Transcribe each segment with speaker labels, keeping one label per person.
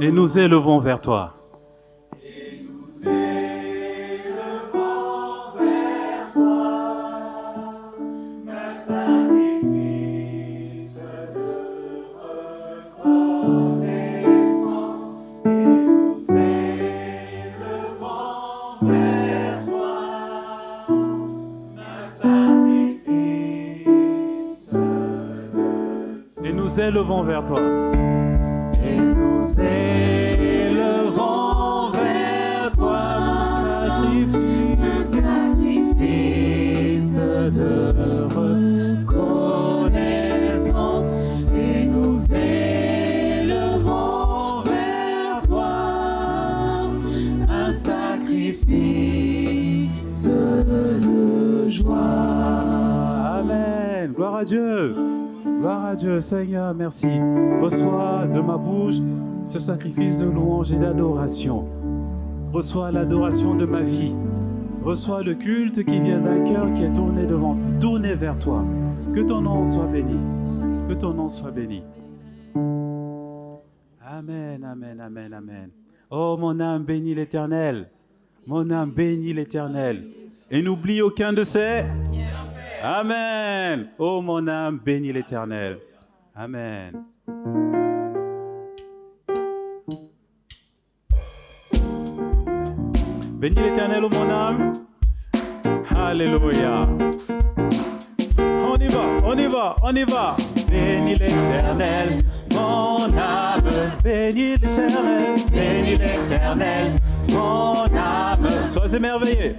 Speaker 1: Et nous élevons vers toi. Nous élevons vers toi.
Speaker 2: Et nous élevons vers toi un sacrifice de reconnaissance. Et nous élevons vers toi un sacrifice de joie.
Speaker 1: Amen. Gloire à Dieu. Gloire à Dieu, Seigneur, merci. Reçois de ma bouche ce sacrifice de louange et d'adoration. Reçois l'adoration de ma vie. Reçois le culte qui vient d'un cœur qui est tourné vers toi. Que ton nom soit béni. Que ton nom soit béni. Amen, amen, amen, amen. Oh, mon âme bénit l'Éternel. Mon âme bénit l'Éternel. Et n'oublie aucun de ses... Amen. Oh, mon âme, bénis l'Éternel. Amen. Bénis l'Éternel, oh mon âme. Alléluia. On y va, on y va, on y va. Bénis l'Éternel, mon âme. Bénis l'Éternel, bénis l'Éternel, mon âme. Sois émerveillé.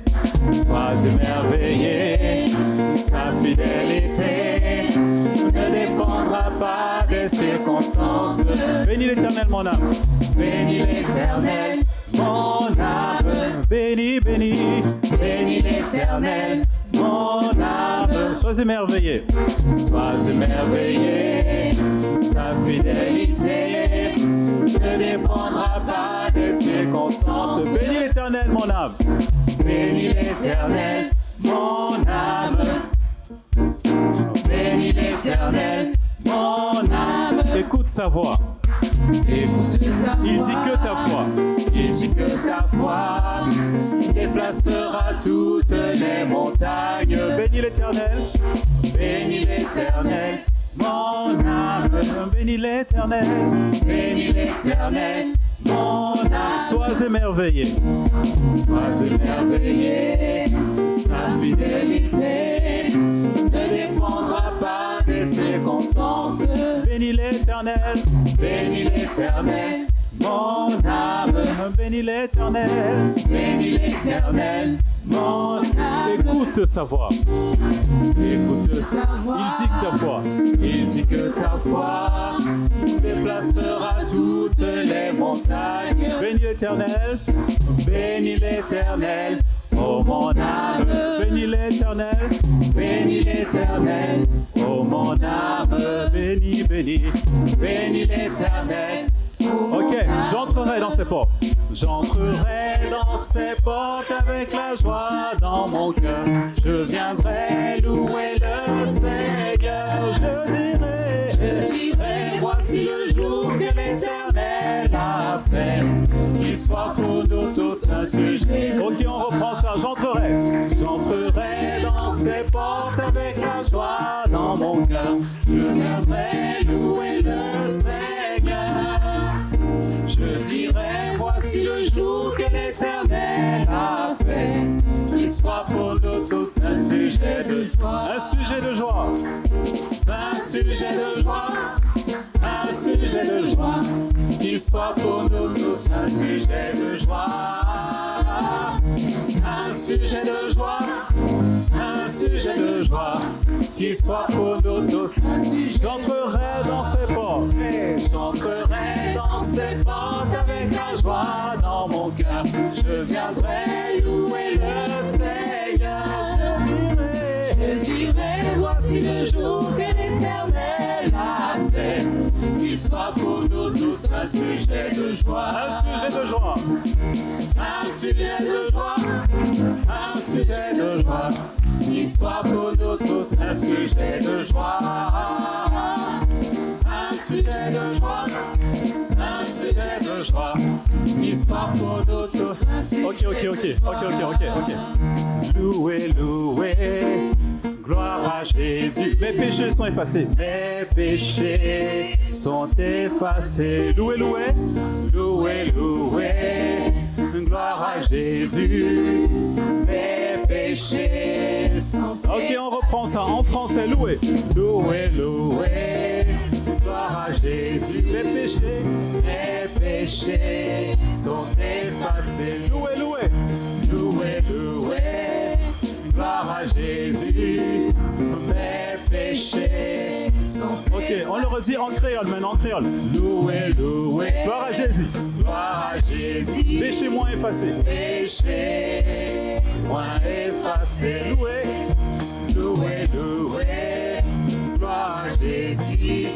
Speaker 1: Sois émerveillé, sa fidélité ne dépendra pas des circonstances. Bénis l'Éternel, mon âme. Bénis l'Éternel, mon âme. Bénis, bénis. Bénis l'Éternel, mon âme. Sois émerveillé. Sois émerveillé, sa fidélité ne dépendra pas des circonstances. Bénis l'Éternel, mon âme. Bénis l'Éternel, mon âme. Bénis l'Éternel, mon âme. Écoute sa voix. Écoute sa voix. Il dit que ta foi. Il dit que ta foi déplacera toutes les montagnes. Bénis l'Éternel. Bénis l'Éternel, mon âme. Bénis l'Éternel. Bénis l'Éternel, mon âme. Sois émerveillé. Sois émerveillé. Sa fidélité ne dépendra pas des circonstances. Bénis l'Éternel. Bénis l'Éternel, mon âme. Bénis l'Éternel. Bénis l'Éternel, mon âme. Écoute sa voix. Écoute sa voix. Il dit que ta foi. Il dit que ta foi déplacera toutes les montagnes. Bénis l'Éternel. Bénis l'Éternel, oh mon âme. Bénis l'Éternel. Bénis l'Éternel, oh mon âme. Bénis, bénis. Bénis l'Éternel. Ok, j'entrerai dans ses portes. J'entrerai dans ses portes avec la joie dans mon cœur. Je viendrai louer le Seigneur. Je dirai, voici le jour que l'Éternel a fait. Qu'il soit pour nous tous un sujet. Ok, on reprend ça. J'entrerai dans ses portes avec la joie dans mon cœur. Je viendrai louer le Seigneur. Je dirai, voici le jour que l'Éternel a fait. Qu'il soit pour nous tous un sujet de joie. Un sujet de joie. Un sujet de joie. Un sujet de joie. Qu'il soit pour nous tous un sujet de joie. Un sujet de joie. Un sujet de joie. Qu'il soit pour nous tous un sujet. J'entrerai dans ses portes. J'entrerai dans ses portes avec la joie dans mon cœur. Je viendrai louer le Seigneur. Je dirai, voici le jour que l'Éternel a fait. Qu'il soit pour nous tous un sujet de joie. Un sujet de joie. Un sujet de joie. Un sujet de joie. Qu'il soit pour nous tous un sujet de joie. Un
Speaker 2: un sujet de joie, un sujet de joie, histoire pour d'autres.
Speaker 1: Ok. Louez, louez, gloire à Jésus. Mes péchés sont effacés. Mes péchés sont effacés. Louez, louez, louez, louez, gloire à Jésus. Mes péchés sont effacés. Ok, on reprend ça en français. Louez, louez, louez, gloire à Jésus. Mes péchés sont effacés. Louez, louez, louez, louez, gloire à Jésus. Mes péchés sont effacés. Ok, on le redit en créole maintenant, en créole. Louez, louez, gloire à Jésus. Gloire à Jésus. Péché moins effacé. Péché moins effacé. Louez, louez, louez, gloire à Jésus.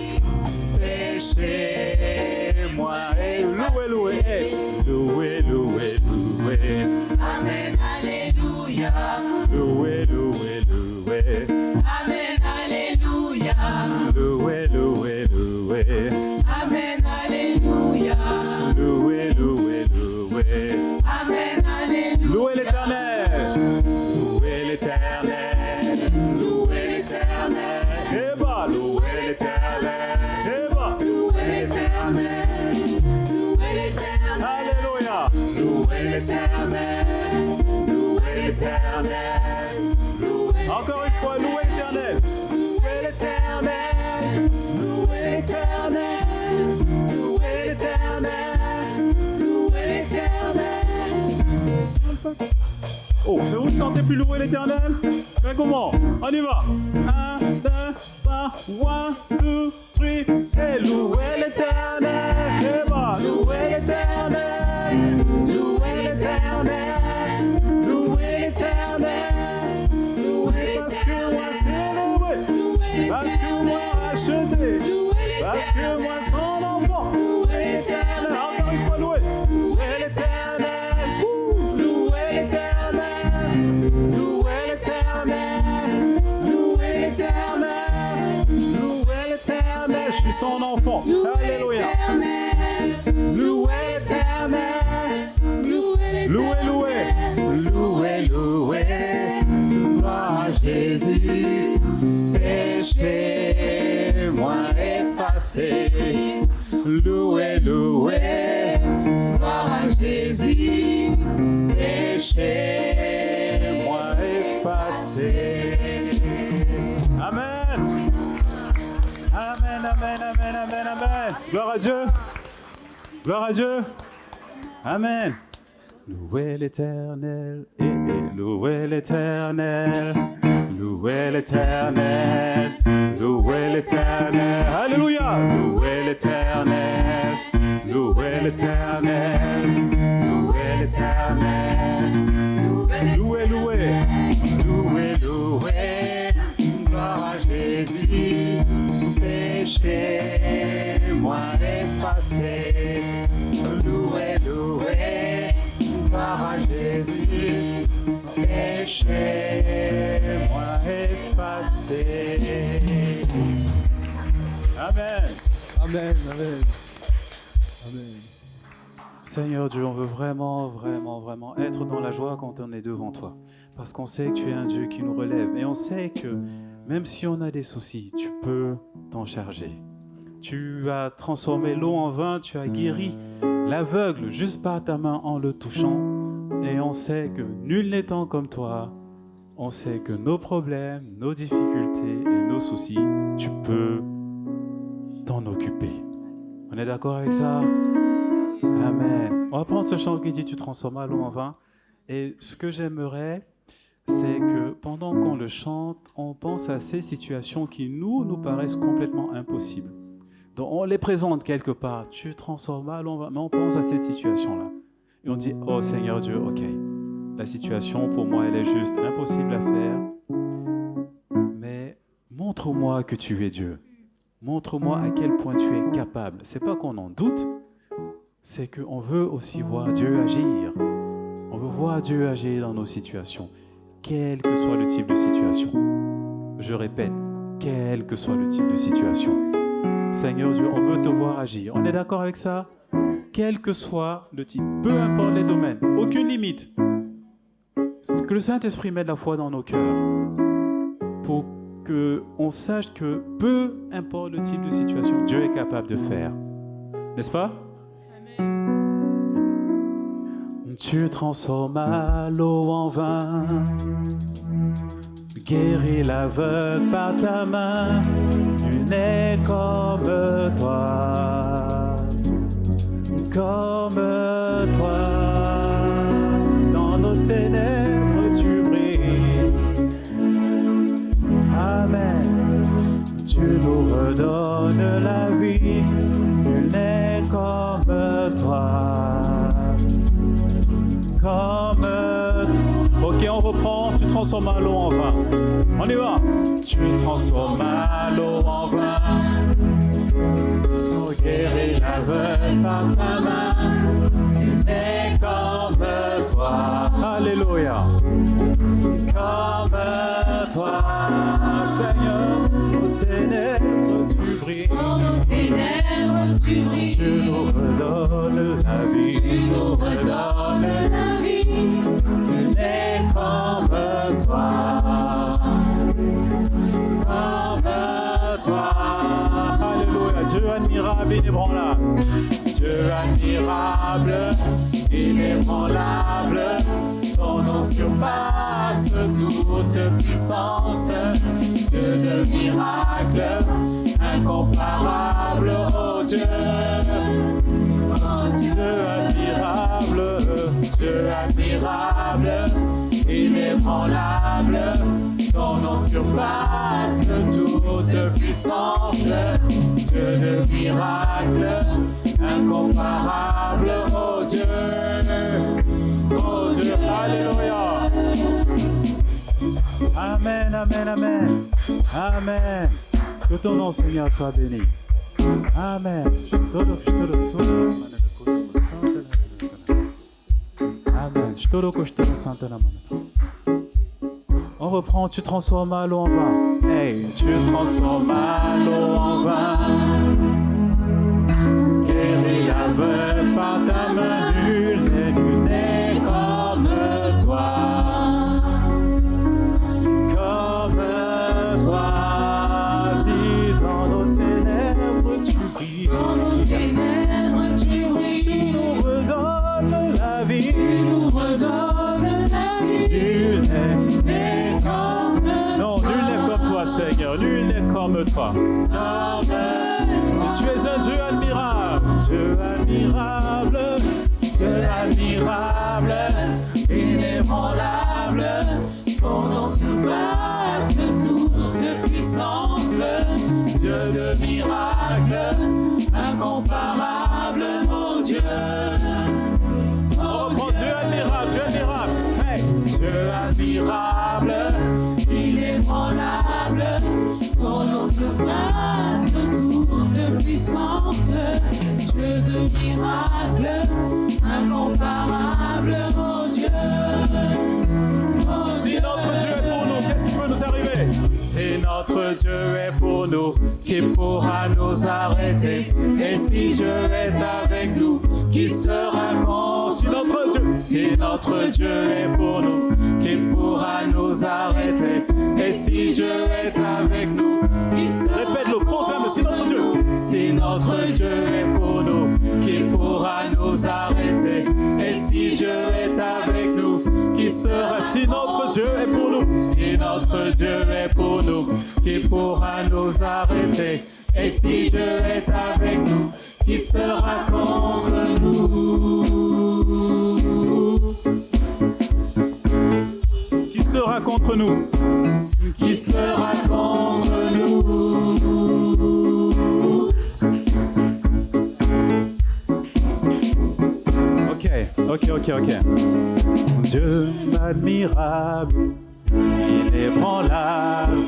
Speaker 1: Péché moins effacé. Louez, louez, louez.
Speaker 2: Amen, alléluia.
Speaker 1: Louez, louez, louez.
Speaker 2: Amen, alléluia.
Speaker 1: Louez, louez, louez.
Speaker 2: Amen, alléluia.
Speaker 1: Louez, louez, louez.
Speaker 2: Amen, alléluia.
Speaker 1: Louez l'Éternel. Louez l'Éternel. Louez l'Éternel. Eh bah, louez l'Éternel. Eh bah,
Speaker 2: Louez l'Éternel. Louez l'Éternel.
Speaker 1: alléluia.
Speaker 2: Louez l'Éternel. Louez l'Éternel. Louez
Speaker 1: Encore une fois, louez l'Éternel. Louez l'Éternel. Louez l'Éternel. Louez l'Éternel.
Speaker 2: Louez l'Éternel.
Speaker 1: Oh, mais vous ne sentez plus louer l'Éternel? Mais comment? On y va. 1, 2, 3, 1, 2, 3. Et louez l'Éternel. Et bah, louez l'Éternel. Louez l'Éternel. Louez l'Éternel. Louez parce que moi c'est loué. Parce que moi acheté. Parce que moi son enfant. Louez l'Éternel. Encore une fois, louez. Louez l'Éternel. Louez l'Éternel. Louez l'Éternel. Louez l'Éternel. Louez l'Éternel. Je suis son enfant. Alléluia. Louez l'Éternel. Louez, louez. Louez, louez. Gloire à Jésus. Péché moins effacé. Louez, louez. Gloire à Jésus. Péché moins effacé. Amen. Amen, amen, amen, amen, amen. Gloire à Dieu. Gloire à Dieu. Amen. Louez l'Éternel, louez l'Éternel, louez l'Éternel, louez l'Éternel. Alléluia. Louez l'Éternel, louez l'Éternel, louez l'Éternel. Louez, louez, louez, louez, gloire à Jésus. Péché moins effacé. Louez, louez, gloire à Jésus. Péché moins effacé. Amen.
Speaker 3: Amen, amen. Amen.
Speaker 1: Seigneur Dieu, on veut vraiment, vraiment, vraiment être dans la joie quand on est devant toi. Parce qu'on sait que tu es un Dieu qui nous relève. Et on sait que même si on a des soucis, tu peux t'en charger. Tu as transformé l'eau en vin, tu as guéri l'aveugle juste par ta main en le touchant. Et on sait que nul n'étant comme toi, on sait que nos problèmes, nos difficultés et nos soucis, tu peux t'en occuper. On est d'accord avec ça? Amen. On va prendre ce chant qui dit « Tu transformes l'eau en vin ». Et ce que j'aimerais, c'est que pendant qu'on le chante, on pense à ces situations qui nous paraissent complètement impossibles. Donc on les présente quelque part. Tu transformes l'eau en vin, mais on pense à cette situation-là. Et on dit « Oh Seigneur Dieu, ok, la situation pour moi, elle est juste impossible à faire. Mais montre-moi que tu es Dieu. Montre-moi à quel point tu es capable. » C'est pas qu'on en doute, c'est qu'on veut aussi voir Dieu agir. On veut voir Dieu agir dans nos situations, quel que soit le type de situation. Je répète, quel que soit le type de situation. Seigneur Dieu, on veut te voir agir. On est d'accord avec ça? Quel que soit le type, peu importe les domaines, aucune limite. Que le Saint-Esprit mette la foi dans nos cœurs pour qu'on sache que peu importe le type de situation, Dieu est capable de faire. N'est-ce pas? Tu transformas l'eau en vin, guéris l'aveugle par ta main, tu n'es comme toi, dans nos ténèbres tu brilles. Amen. Tu nous redonnes la vie, tu n'es comme toi. Ok, on reprend. Tu transformes l'eau en vin. On y va. Tu transformes l'eau en vin. Oh, guéris l'aveugle par ta main. Tu n'es comme toi. Alléluia. Comme toi, Seigneur. Aux ténèbres tu brilles. Tu nous redonnes la vie. Tu nous redonnes la vie. Tu n'es comme toi. Comme toi. Alléluia. Dieu admirable, inébranlable. Dieu admirable, inébranlable. Ton nom surpasse toute puissance. Dieu de miracle, incomparable, oh Dieu. Dieu admirable, inébranlable. Ton nom surpasse toute puissance. Dieu de miracle, incomparable, oh Dieu. Oh Dieu, alléluia. Amen, amen, amen. Amen. Que ton nom, Seigneur, soit béni. Amen. Amen. On reprend, tu transformes l'eau en vin. Hey, tu transformes l'eau en vin. Guéris l'aveugle par ta main, nul n'est comme toi. Comme toi, dis dans nos ténèbres tu brilles. Dans nos ténèbres tu brilles. Tu nous redonnes la vie. Tu nous redonnes la vie. Nul n'est comme toi. Non, nul n'est comme toi, Seigneur. Nul n'est comme toi. Tu es un Dieu admirable. Dieu admirable. Dieu admirable. Inébranlable. Ton nom surpasse toute puissance. Dieu de miracle, incomparable, oh Dieu. Oh Dieu admirable, Dieu admirable. Hey. Dieu admirable, inébranlable. Ton nom surpasse toute puissance. Dieu de miracle, incomparable, oh Dieu. Si notre Dieu est pour nous, qu'est-ce qui peut nous arriver? Si notre Dieu est pour nous, qui pourra nous arrêter? Et si Dieu est avec nous, qui sera contre? Si notre Dieu est pour nous, qui pourra nous arrêter? Et si Dieu est avec nous, qui sera... Répète-le, proclame, si notre Dieu. Si notre Dieu est pour nous, qui pourra nous arrêter? Et si Dieu est avec nous, qui sera? Si notre Dieu est pour nous, si notre Dieu est pour nous, qui pourra nous arrêter? Et si Dieu est avec nous, qui sera contre nous? Qui sera contre nous? Qui sera contre nous? Ok. Dieu admirable, inébranlable,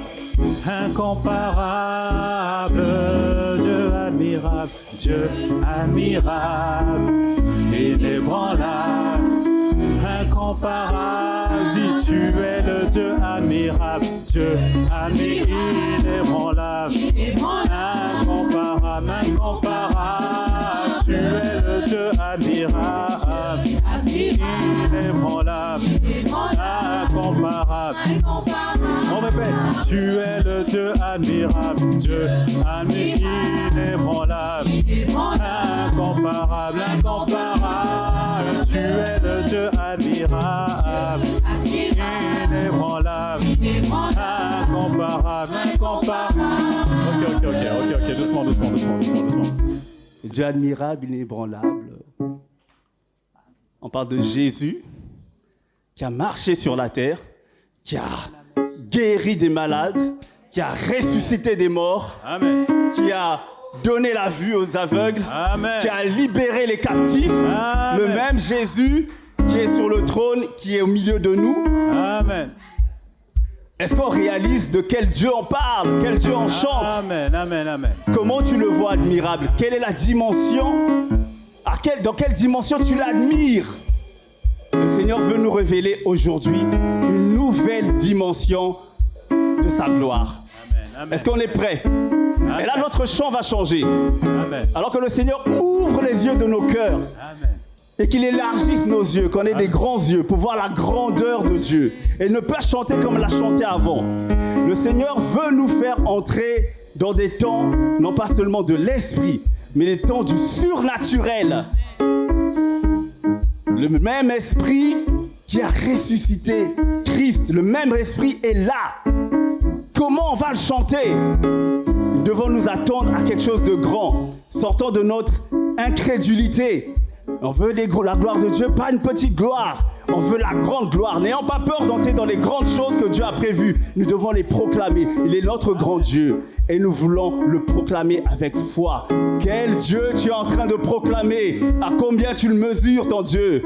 Speaker 1: incomparable. Dieu admirable, inébranlable, incomparable. Dis, tu es le Dieu admirable, Dieu admirable, inébranlable, incomparable. incomparable, incomparable. Tu es le Dieu admirable, inébranlable, incomparable. On répète, tu es le Dieu admirable, Dieu inébranlable, incomparable, incomparable. Tu es le Dieu admirable, inébranlable, incomparable, incomparable. Ok, doucement.
Speaker 4: Dieu admirable, inébranlable. On parle de Jésus qui a marché sur la terre, qui a guéri des malades, qui a ressuscité des morts,
Speaker 1: Amen.
Speaker 4: qui a donné la vue aux aveugles,
Speaker 1: Amen.
Speaker 4: qui a libéré les captifs.
Speaker 1: Amen.
Speaker 4: Le même Jésus qui est sur le trône, qui est au milieu de nous.
Speaker 1: Amen.
Speaker 4: Est-ce qu'on réalise de quel Dieu on parle, quel Dieu on chante?
Speaker 1: Amen, amen, amen.
Speaker 4: Comment tu le vois admirable? Quelle est la dimension? Dans quelle dimension tu l'admires? Le Seigneur veut nous révéler aujourd'hui une nouvelle dimension de sa gloire.
Speaker 1: Amen, amen.
Speaker 4: Est-ce qu'on est prêt? Et là, notre chant va changer.
Speaker 1: Amen.
Speaker 4: Alors que le Seigneur ouvre les yeux de nos cœurs
Speaker 1: Amen.
Speaker 4: et qu'il élargisse nos yeux, qu'on ait des grands yeux pour voir la grandeur de Dieu et ne pas chanter comme on l'a chanté avant. Le Seigneur veut nous faire entrer dans des temps, non pas seulement de l'esprit, mais des temps du surnaturel. Le même esprit qui a ressuscité Christ, le même esprit est là. Comment on va le chanter? Nous devons nous attendre à quelque chose de grand, sortant de notre incrédulité. On veut la gloire de Dieu, pas une petite gloire. On veut la grande gloire. N'ayons pas peur d'entrer dans les grandes choses que Dieu a prévues. Nous devons les proclamer. Il est notre grand Dieu. Et nous voulons le proclamer avec foi. Quel Dieu tu es en train de proclamer? À combien tu le mesures, ton Dieu?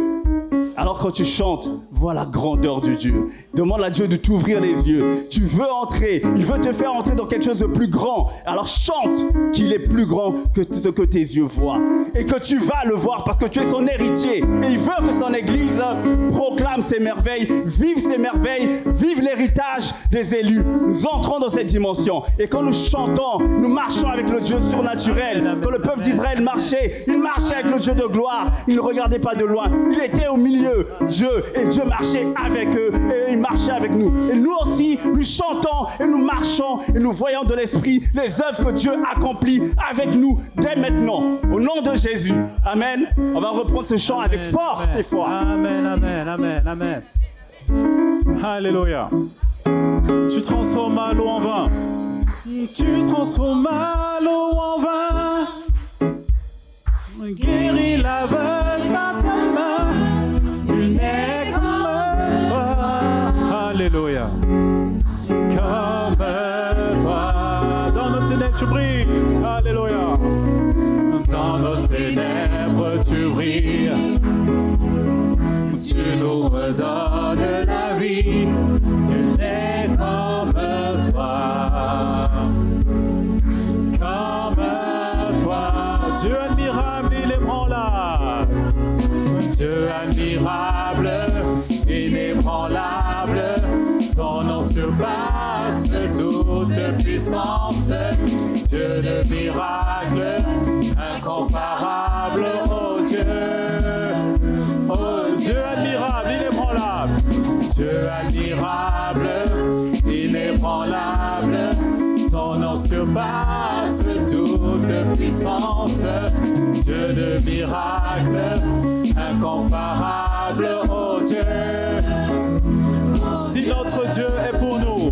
Speaker 4: Alors quand tu chantes, vois la grandeur du Dieu. Demande à Dieu de t'ouvrir les yeux. Tu veux entrer, il veut te faire entrer dans quelque chose de plus grand. Alors chante qu'il est plus grand que ce que tes yeux voient. Et que tu vas le voir parce que tu es son héritier. Et il veut que son église proclame ses merveilles, vive l'héritage des élus. Nous entrons dans cette dimension. Et quand nous chantons, nous marchons avec le Dieu surnaturel. Quand le peuple d'Israël marchait, il marchait avec le Dieu de gloire. Il ne regardait pas de loin. Il était au milieu, Dieu. Et Dieu marchait avec eux. Et il marchait avec nous. Et nous aussi, nous chantons et nous marchons. Et nous voyons de l'esprit les œuvres que Dieu accomplit avec nous dès maintenant. Au nom de Jésus. Amen. On va reprendre ce chant avec force et foi.
Speaker 1: Amen, amen, amen, amen. Alléluia. Tu transformes ma l'eau en vin. Tu transformes ma l'eau en vin. Guéris l'aveugle par ta main. Il n'est comme toi. Alléluia. Comme toi. Dans nos ténèbres tu brilles. Alléluia. Dans nos ténèbres tu brilles. Tu nous redonnes la vie. Il n'est comme toi. Comme toi. Dieu admirable, inébranlable. Dieu admirable, inébranlable. Ton nom surpasse toute puissance. Dieu de miracle, incomparable, oh Dieu. Oh Dieu admirable, inébranlable. Dieu admirable, inébranlable. Ton nom surpasse toute puissance. Dieu de miracle, incomparable, oh Dieu. Si notre Dieu est pour nous,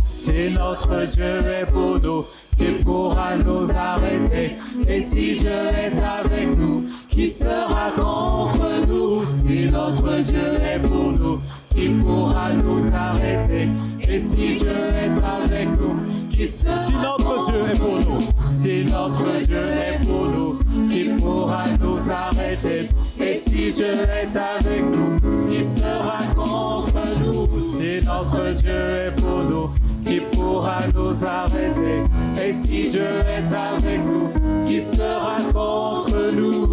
Speaker 1: si notre Dieu est pour nous, qui pourra nous arrêter? Et si Dieu est avec nous, qui sera contre nous? Si notre Dieu est pour nous, qui pourra nous arrêter? Et si Dieu est avec nous, qui sera si notre Dieu est pour nous? Si notre Dieu est pour nous, qui pourra nous arrêter? Et si Dieu est avec nous, qui sera contre nous? Si notre Dieu est pour nous, qui pourra nous arrêter? Et si Dieu est avec nous, qui sera contre nous?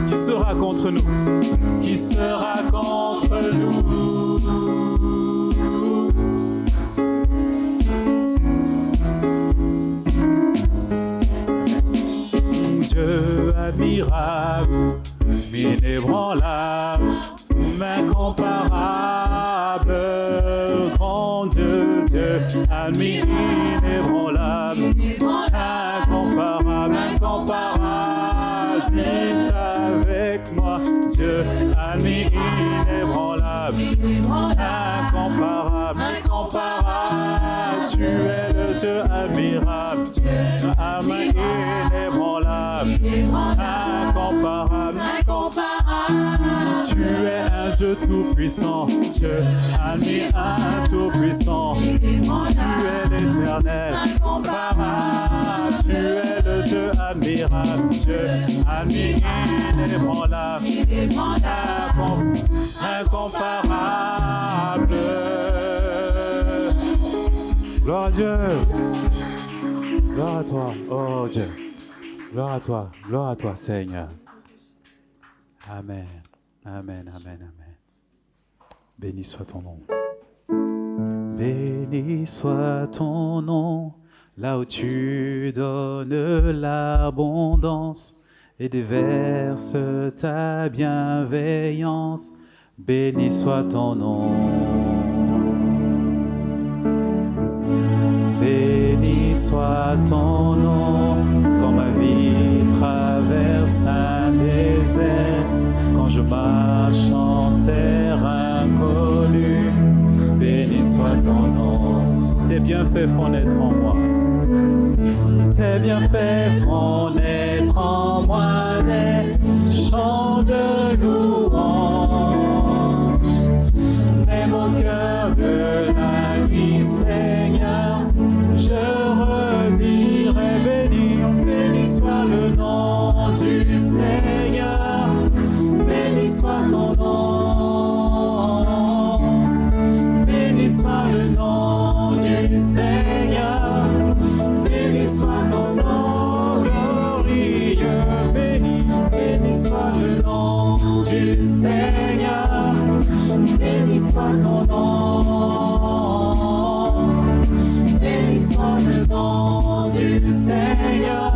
Speaker 1: Qui sera contre nous? Qui sera contre nous? incomparable, grand Dieu, Dieu, ami inébranlable, incomparable, incomparable, dites avec moi, Dieu, ami inébranlable, incomparable, incomparable, tu es le Dieu admirable, ami inébranlable, incomparable, tu es un Dieu tout-puissant, Dieu, ami tout-puissant, tu es l'éternel, incomparable, tu es le Dieu admirable, Dieu, ami inébranlable, incomparable. Gloire à Dieu, gloire à toi, oh Dieu, gloire à toi, Seigneur. Amen, amen, amen, amen. Béni soit ton nom. Béni soit ton nom, là où tu donnes l'abondance et déverses ta bienveillance. Béni soit ton nom. Béni soit ton nom, quand ma vie traverse un désert, quand je marche en terre inconnue. Béni soit ton nom. Tes bienfaits font naître en moi. Tes bienfaits font naître en moi des chants de louange. Même au cœur de la nuit, Seigneur, je redirai béni, béni soit le nom du Seigneur, béni soit ton nom, béni soit le nom du Seigneur, béni soit ton nom glorieux, béni, béni soit le nom du Seigneur, béni soit ton nom, béni soit le nom du Seigneur,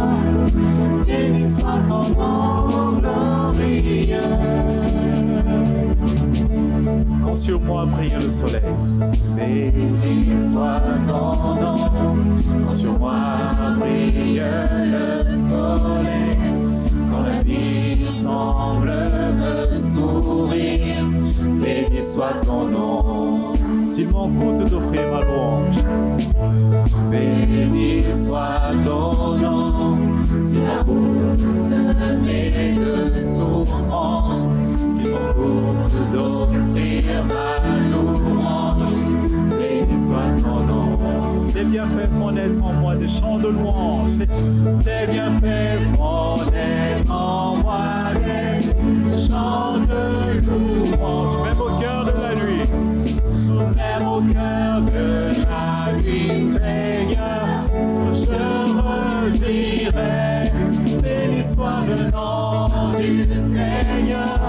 Speaker 1: béni soit ton nom glorieux. Quand sur moi brille le soleil, béni soit ton nom. Quand sur moi brille le soleil, quand la vie semble me sourire, béni soit ton nom. S'il m'en coûte d'offrir ma louange, béni soit ton nom. S'il m'en coûte mes de souffrance, s'il m'en coûte d'offrir ma louange, béni soit ton nom. Tes bienfaits font naître en moi des chants de louange. Tes bienfaits font naître en moi des chants de louange. Même au cœur de la nuit, même au cœur de la nuit, Seigneur, je redirai, béni soit le nom du Seigneur,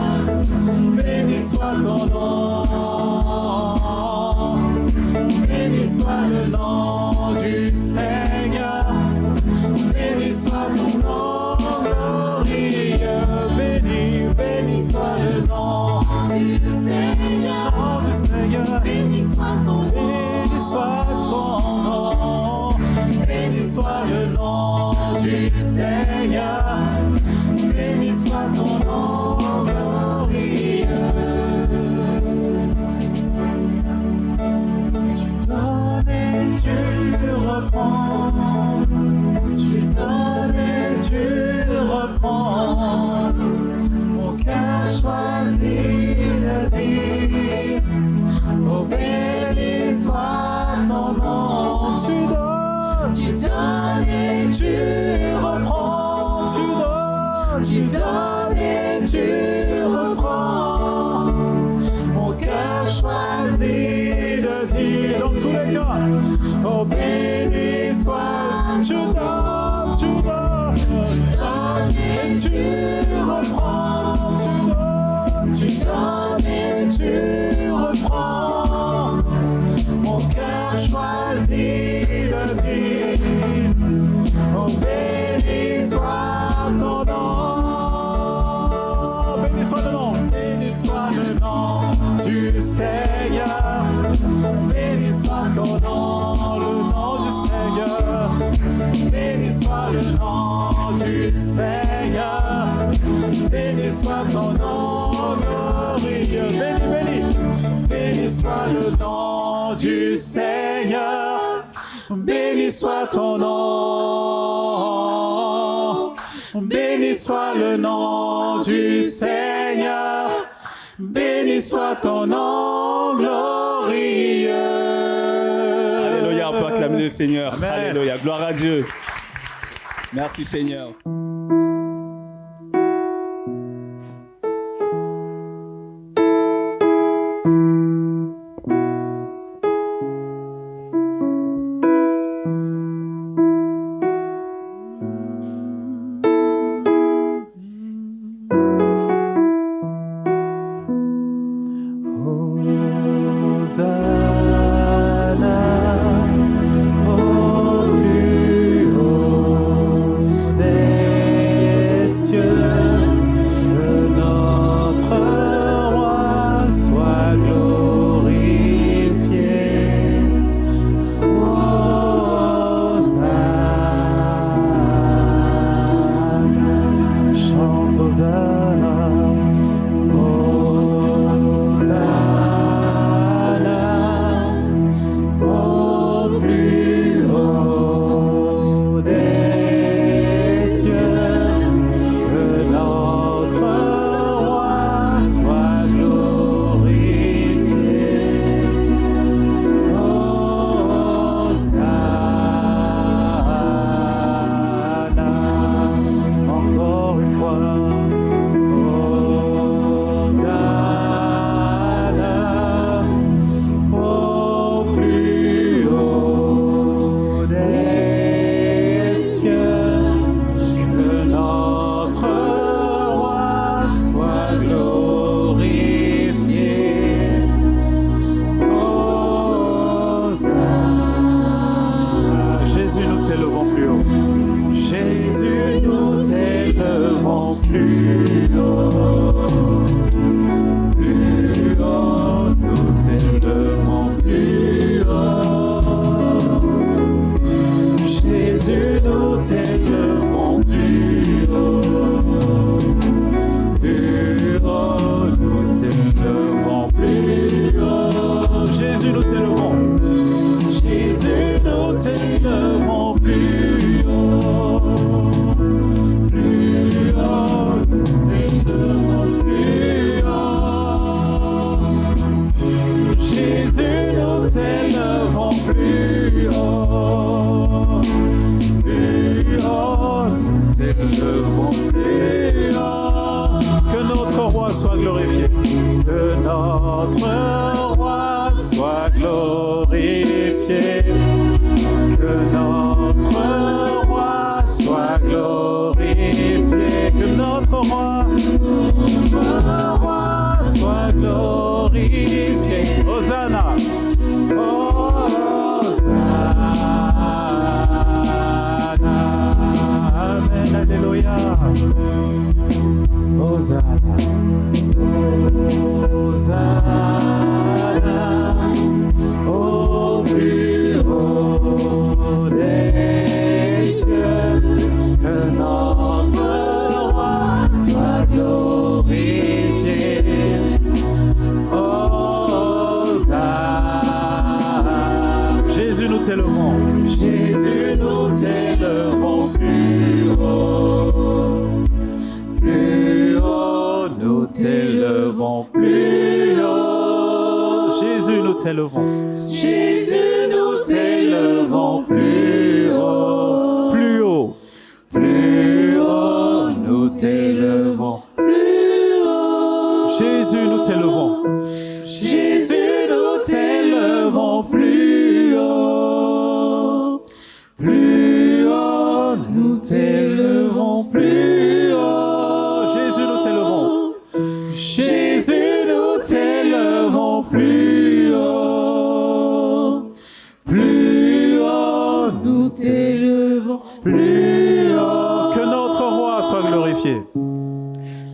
Speaker 1: béni soit ton nom, béni soit le nom du Seigneur, béni soit ton nom glorieux, béni, béni soit le nom du Seigneur, béni soit ton nom, béni soit ton nom, béni soit le nom du Seigneur, béni soit ton nom glorieux. Tu donnes et tu reprends, tu donnes et tu reprends, mon cœur choisit de dire, oh béni soit ton nom. Tu donnes et tu reprends, tu donnes et tu reprends, mon cœur choisit de dire dans tous les cas, oh béni soit, tu donnes et tu reprends, tu donnes et tu reprends, mon cœur choisit de dire, oh béni soit ton nom, béni soit le nom du Seigneur. Béni soit ton nom, le nom du Seigneur. Béni soit le nom du Seigneur. Béni soit ton nom glorieux. Béni, béni. Béni soit le nom du Seigneur. Béni soit ton nom. Béni soit le nom du Seigneur. Béni soit ton nom glorieux.
Speaker 4: Alléluia, on peut acclamer le Seigneur.
Speaker 1: Amen.
Speaker 4: Alléluia, gloire à Dieu. Merci Seigneur.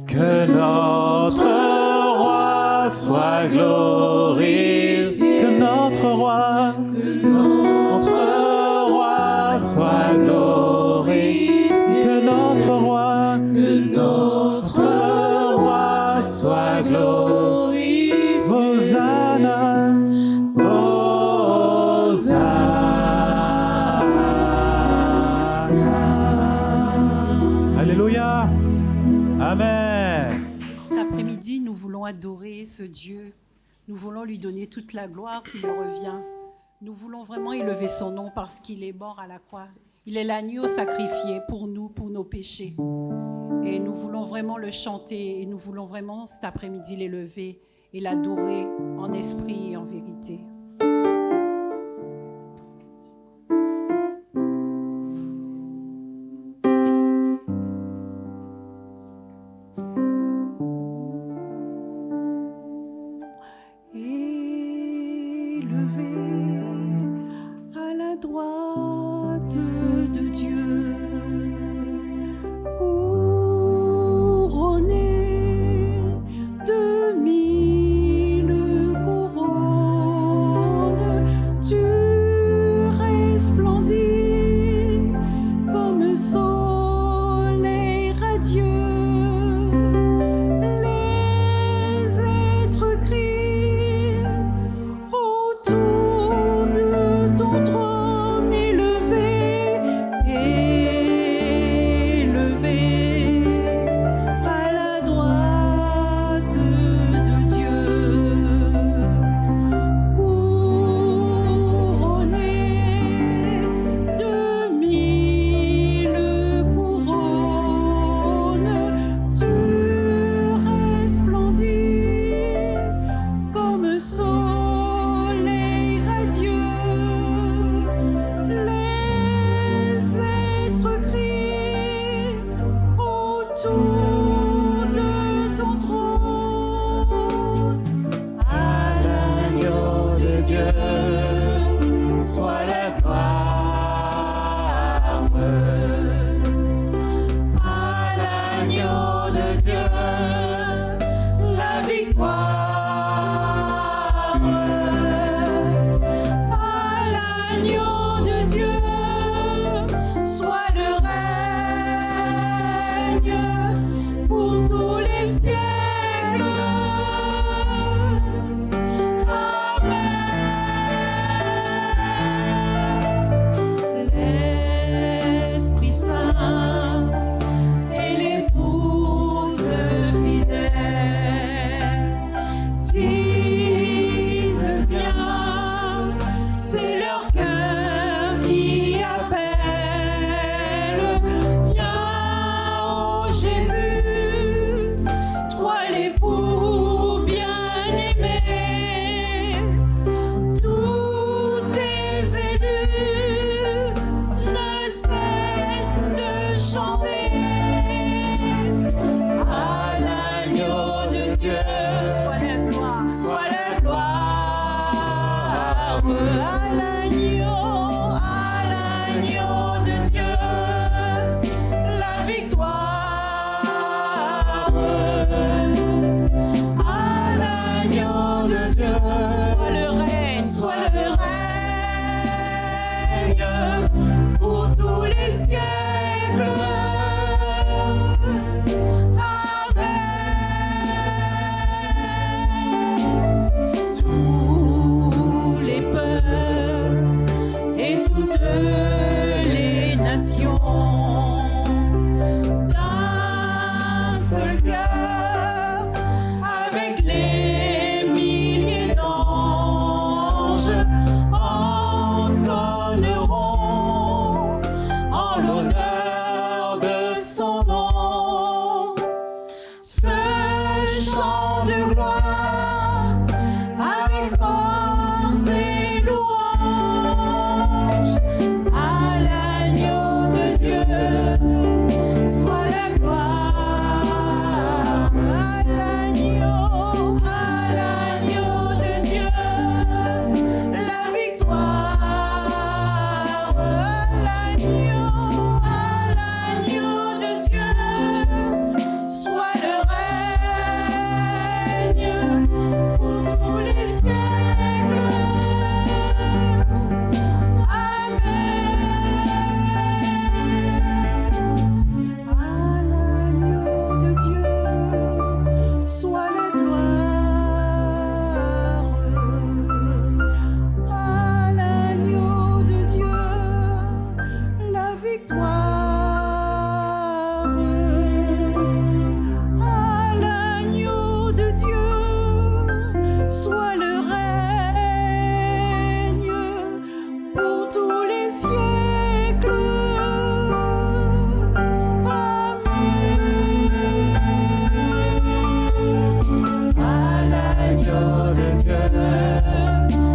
Speaker 1: Que notre roi soit glorifié.
Speaker 5: ce Dieu. Nous voulons lui donner toute la gloire qui lui revient. Nous voulons vraiment élever son nom parce qu'il est mort à la croix. Il est l'agneau sacrifié pour nous, pour nos péchés. Et nous voulons vraiment le chanter et nous voulons vraiment cet après-midi l'élever et l'adorer en esprit et en vérité.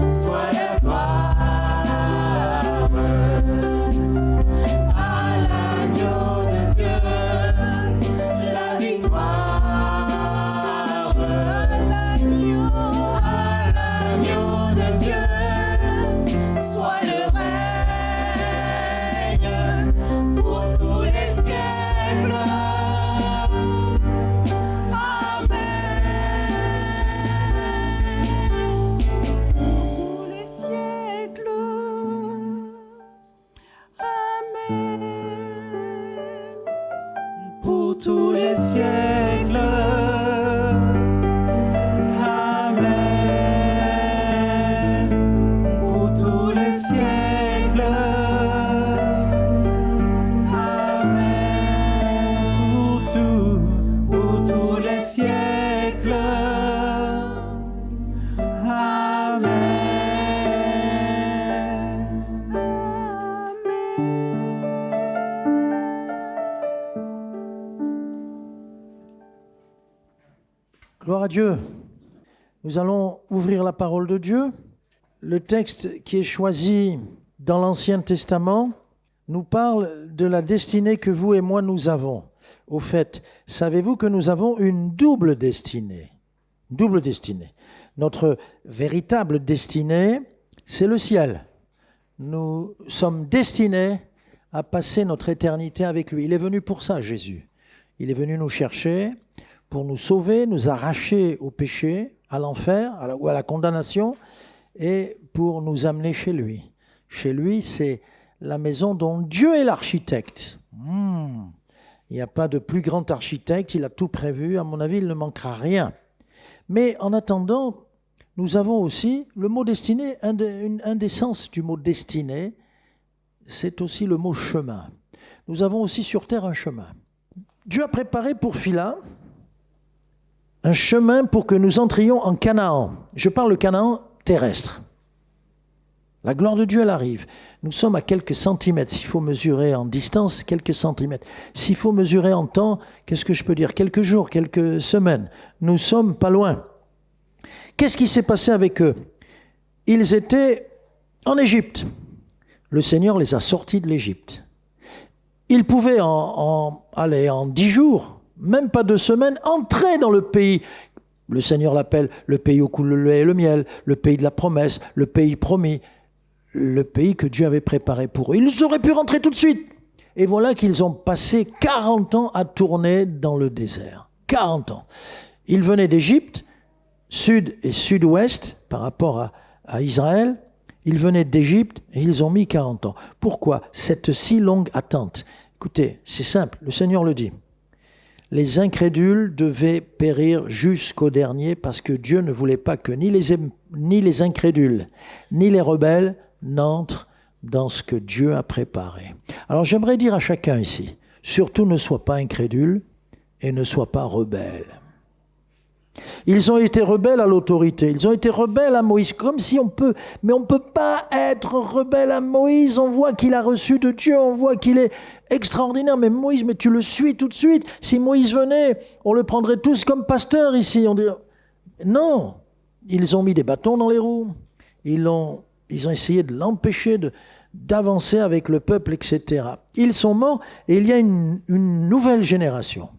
Speaker 2: soit la gloire à l'agneau de Dieu, la victoire à l'agneau de Dieu, soit le règne pour tous les siècles. Pour tous les siècles. Amen. Pour tous les siècles. Amen. Pour tous les siècles. Amen.
Speaker 6: Gloire à Dieu. Nous allons ouvrir la parole de Dieu. Le texte qui est choisi dans l'Ancien Testament nous parle de la destinée que vous et moi nous avons. Au fait, savez-vous que nous avons une double destinée? Double destinée. Notre véritable destinée, c'est le ciel. Nous sommes destinés à passer notre éternité avec lui. Il est venu pour ça, Jésus. Il est venu nous chercher pour nous sauver, nous arracher au péché, à l'enfer ou à la condamnation, et pour nous amener chez lui. Chez lui, c'est la maison dont Dieu est l'architecte. Il n'y a pas de plus grand architecte, il a tout prévu, à mon avis, il ne manquera rien. Mais en attendant, nous avons aussi le mot destinée, un des sens du mot destinée, c'est aussi le mot chemin. Nous avons aussi sur terre un chemin. Dieu a préparé pour Phila un chemin pour que nous entrions en Canaan. Je parle Canaan terrestre. La gloire de Dieu, elle arrive. Nous sommes à quelques centimètres. S'il faut mesurer en distance, quelques centimètres. S'il faut mesurer en temps, qu'est-ce que je peux dire? Quelques jours, quelques semaines. Nous sommes pas loin. Qu'est-ce qui s'est passé avec eux? Ils étaient en Égypte. Le Seigneur les a sortis de l'Égypte. Ils pouvaient en 10 jours, même pas 2 semaines, entrer dans le pays. Le Seigneur l'appelle le pays où coule le lait et le miel, le pays de la promesse, le pays promis, le pays que Dieu avait préparé pour eux. Ils auraient pu rentrer tout de suite. Et voilà qu'ils ont passé 40 ans à tourner dans le désert. 40 ans. Ils venaient d'Égypte, sud et sud-ouest, par rapport à Israël. Ils venaient d'Égypte et ils ont mis 40 ans. Pourquoi cette si longue attente? Écoutez, c'est simple, le Seigneur le dit. Les incrédules devaient périr jusqu'au dernier parce que Dieu ne voulait pas que ni les incrédules, ni les rebelles n'entrent dans ce que Dieu a préparé. Alors j'aimerais dire à chacun ici, surtout ne sois pas incrédule et ne sois pas rebelle. Ils ont été rebelles à l'autorité, ils ont été rebelles à Moïse, comme si on peut, mais on ne peut pas être rebelle à Moïse, on voit qu'il a reçu de Dieu, on voit qu'il est extraordinaire, mais Moïse, mais tu le suis tout de suite, si Moïse venait, on le prendrait tous comme pasteur ici, on dirait, non, ils ont mis des bâtons dans les roues, ils ont essayé de l'empêcher d'avancer avec le peuple, etc. Ils sont morts et il y a une nouvelle génération.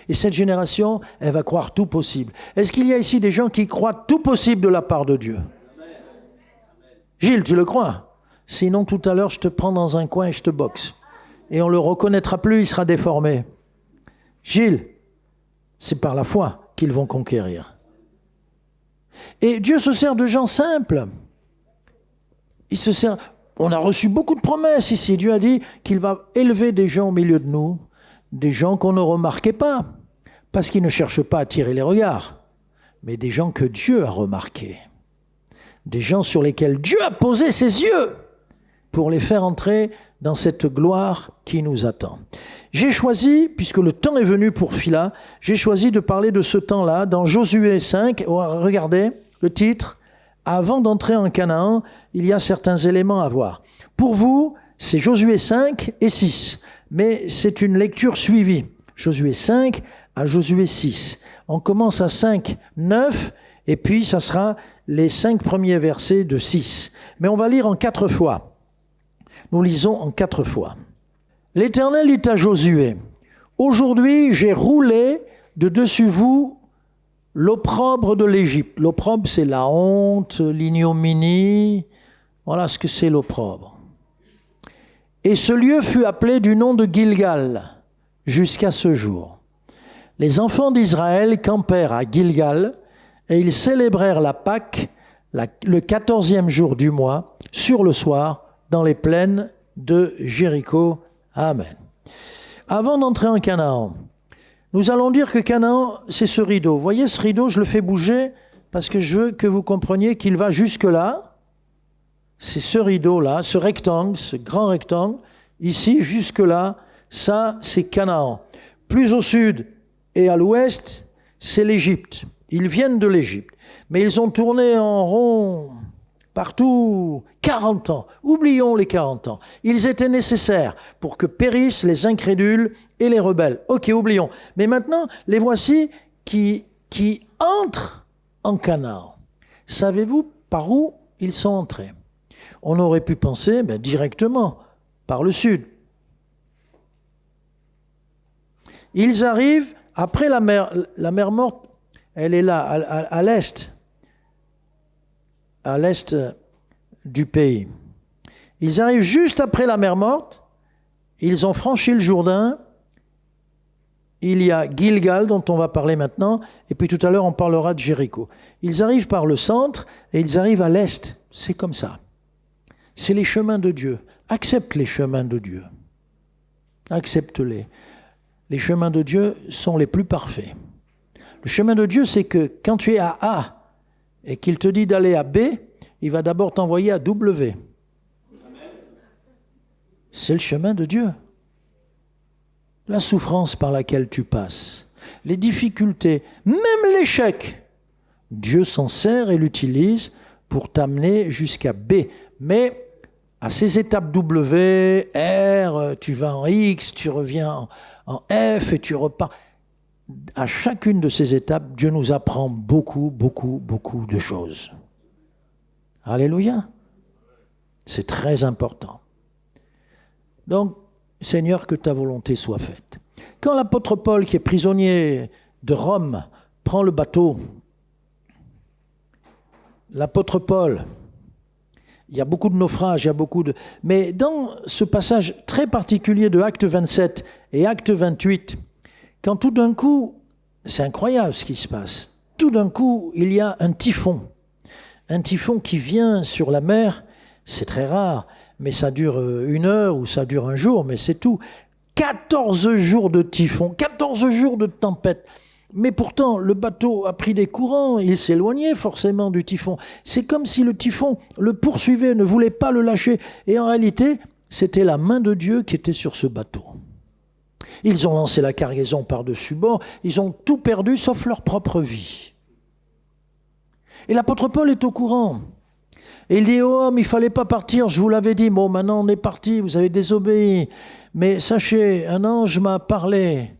Speaker 6: Et cette génération, elle va croire tout possible. Est-ce qu'il y a ici des gens qui croient tout possible de la part de Dieu? Gilles, tu le crois? Sinon, tout à l'heure, je te prends dans un coin et je te boxe. Et on ne le reconnaîtra plus, il sera déformé. Gilles, c'est par la foi qu'ils vont conquérir. Et Dieu se sert de gens simples. Il se sert... On a reçu beaucoup de promesses ici. Dieu a dit qu'il va élever des gens au milieu de nous, des gens qu'on ne remarquait pas, parce qu'ils ne cherchent pas à attirer les regards, mais des gens que Dieu a remarqués, des gens sur lesquels Dieu a posé ses yeux pour les faire entrer dans cette gloire qui nous attend. J'ai choisi, puisque le temps est venu pour Phila, j'ai choisi de parler de ce temps-là dans Josué 5. Regardez le titre. Avant d'entrer en Canaan, il y a certains éléments à voir. Pour vous, c'est Josué 5 et 6, mais c'est une lecture suivie. Josué 5 à Josué 6. On commence à 5, 9 Et puis, ça sera les 5 premiers versets de 6. Mais on va lire en 4 fois. Nous lisons en 4 fois. L'Éternel dit à Josué, « Aujourd'hui, j'ai roulé de dessus vous l'opprobre de l'Égypte. » L'opprobre, c'est la honte, l'ignominie. Voilà ce que c'est l'opprobre. « Et ce lieu fut appelé du nom de Gilgal jusqu'à ce jour. Les enfants d'Israël campèrent à Gilgal et ils célébrèrent la Pâque le 14e jour du mois, sur le soir, dans les plaines de Jéricho. » Amen. Avant d'entrer en Canaan, nous allons dire que Canaan, c'est ce rideau. Vous voyez ce rideau, je le fais bouger parce que je veux que vous compreniez qu'il va jusque-là. C'est ce rideau-là, ce rectangle, ce grand rectangle, ici, jusque-là, ça, c'est Canaan. Plus au sud et à l'ouest, c'est l'Égypte. Ils viennent de l'Égypte. Mais ils ont tourné en rond partout 40 ans. Oublions les 40 ans. Ils étaient nécessaires pour que périssent les incrédules et les rebelles. Ok, oublions. Mais maintenant, les voici qui entrent en Canaan. Savez-vous par où ils sont entrés? On aurait pu penser directement par le sud. Ils arrivent après la mer Morte, elle est là, à l'est du pays. Ils arrivent juste après la mer Morte, ils ont franchi le Jourdain, il y a Gilgal dont on va parler maintenant, et puis tout à l'heure on parlera de Jéricho. Ils arrivent par le centre et ils arrivent à l'est, c'est comme ça. C'est les chemins de Dieu. Accepte les chemins de Dieu. Accepte-les. Les chemins de Dieu sont les plus parfaits. Le chemin de Dieu, c'est que quand tu es à A et qu'il te dit d'aller à B, il va d'abord t'envoyer à W. C'est le chemin de Dieu. La souffrance par laquelle tu passes, les difficultés, même l'échec, Dieu s'en sert et l'utilise pour t'amener jusqu'à B. Mais à ces étapes W, R, tu vas en X, tu reviens en F et tu repars. À chacune de ces étapes, Dieu nous apprend beaucoup, beaucoup, beaucoup de choses. Alléluia. C'est très important. Donc, Seigneur, que ta volonté soit faite. Quand l'apôtre Paul, qui est prisonnier de Rome, prend le bateau, l'apôtre Paul, il y a beaucoup de naufrages, mais dans ce passage très particulier de Acte 27 et Acte 28, quand tout d'un coup, c'est incroyable ce qui se passe, tout d'un coup, il y a un typhon qui vient sur la mer, c'est très rare, mais ça dure 1 heure ou ça dure 1 jour, mais c'est tout. 14 jours de typhon, 14 jours de tempête. Mais pourtant, le bateau a pris des courants, il s'éloignait forcément du typhon. C'est comme si le typhon le poursuivait, ne voulait pas le lâcher. Et en réalité, c'était la main de Dieu qui était sur ce bateau. Ils ont lancé la cargaison par-dessus bord, ils ont tout perdu sauf leur propre vie. Et l'apôtre Paul est au courant. Et il dit, oh homme, il ne fallait pas partir, je vous l'avais dit, bon maintenant on est parti, vous avez désobéi. Mais sachez, un ange m'a parlé.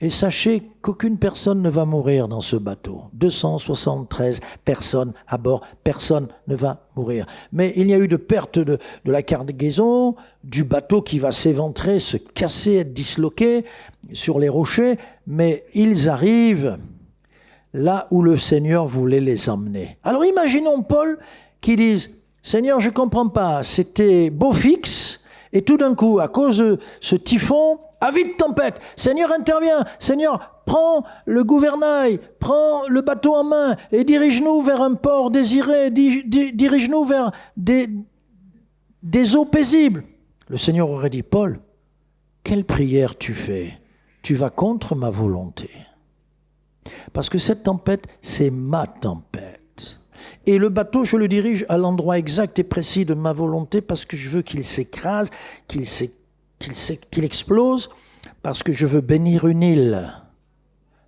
Speaker 6: Et sachez qu'aucune personne ne va mourir dans ce bateau. 273 personnes à bord, personne ne va mourir. Mais il y a eu de perte de la cargaison, du bateau qui va s'éventrer, se casser, être disloqué sur les rochers. Mais ils arrivent là où le Seigneur voulait les emmener. Alors imaginons Paul qui dise, Seigneur, je ne comprends pas, c'était beau fixe, et tout d'un coup, à cause de ce typhon, avis de tempête, Seigneur intervient, Seigneur prends le gouvernail, prends le bateau en main et dirige-nous vers un port désiré, dirige-nous vers des eaux paisibles. Le Seigneur aurait dit, Paul, quelle prière tu fais? Tu vas contre ma volonté. Parce que cette tempête, c'est ma tempête. Et le bateau, je le dirige à l'endroit exact et précis de ma volonté parce que je veux qu'il s'écrase, qu'il explose, parce que je veux bénir une île,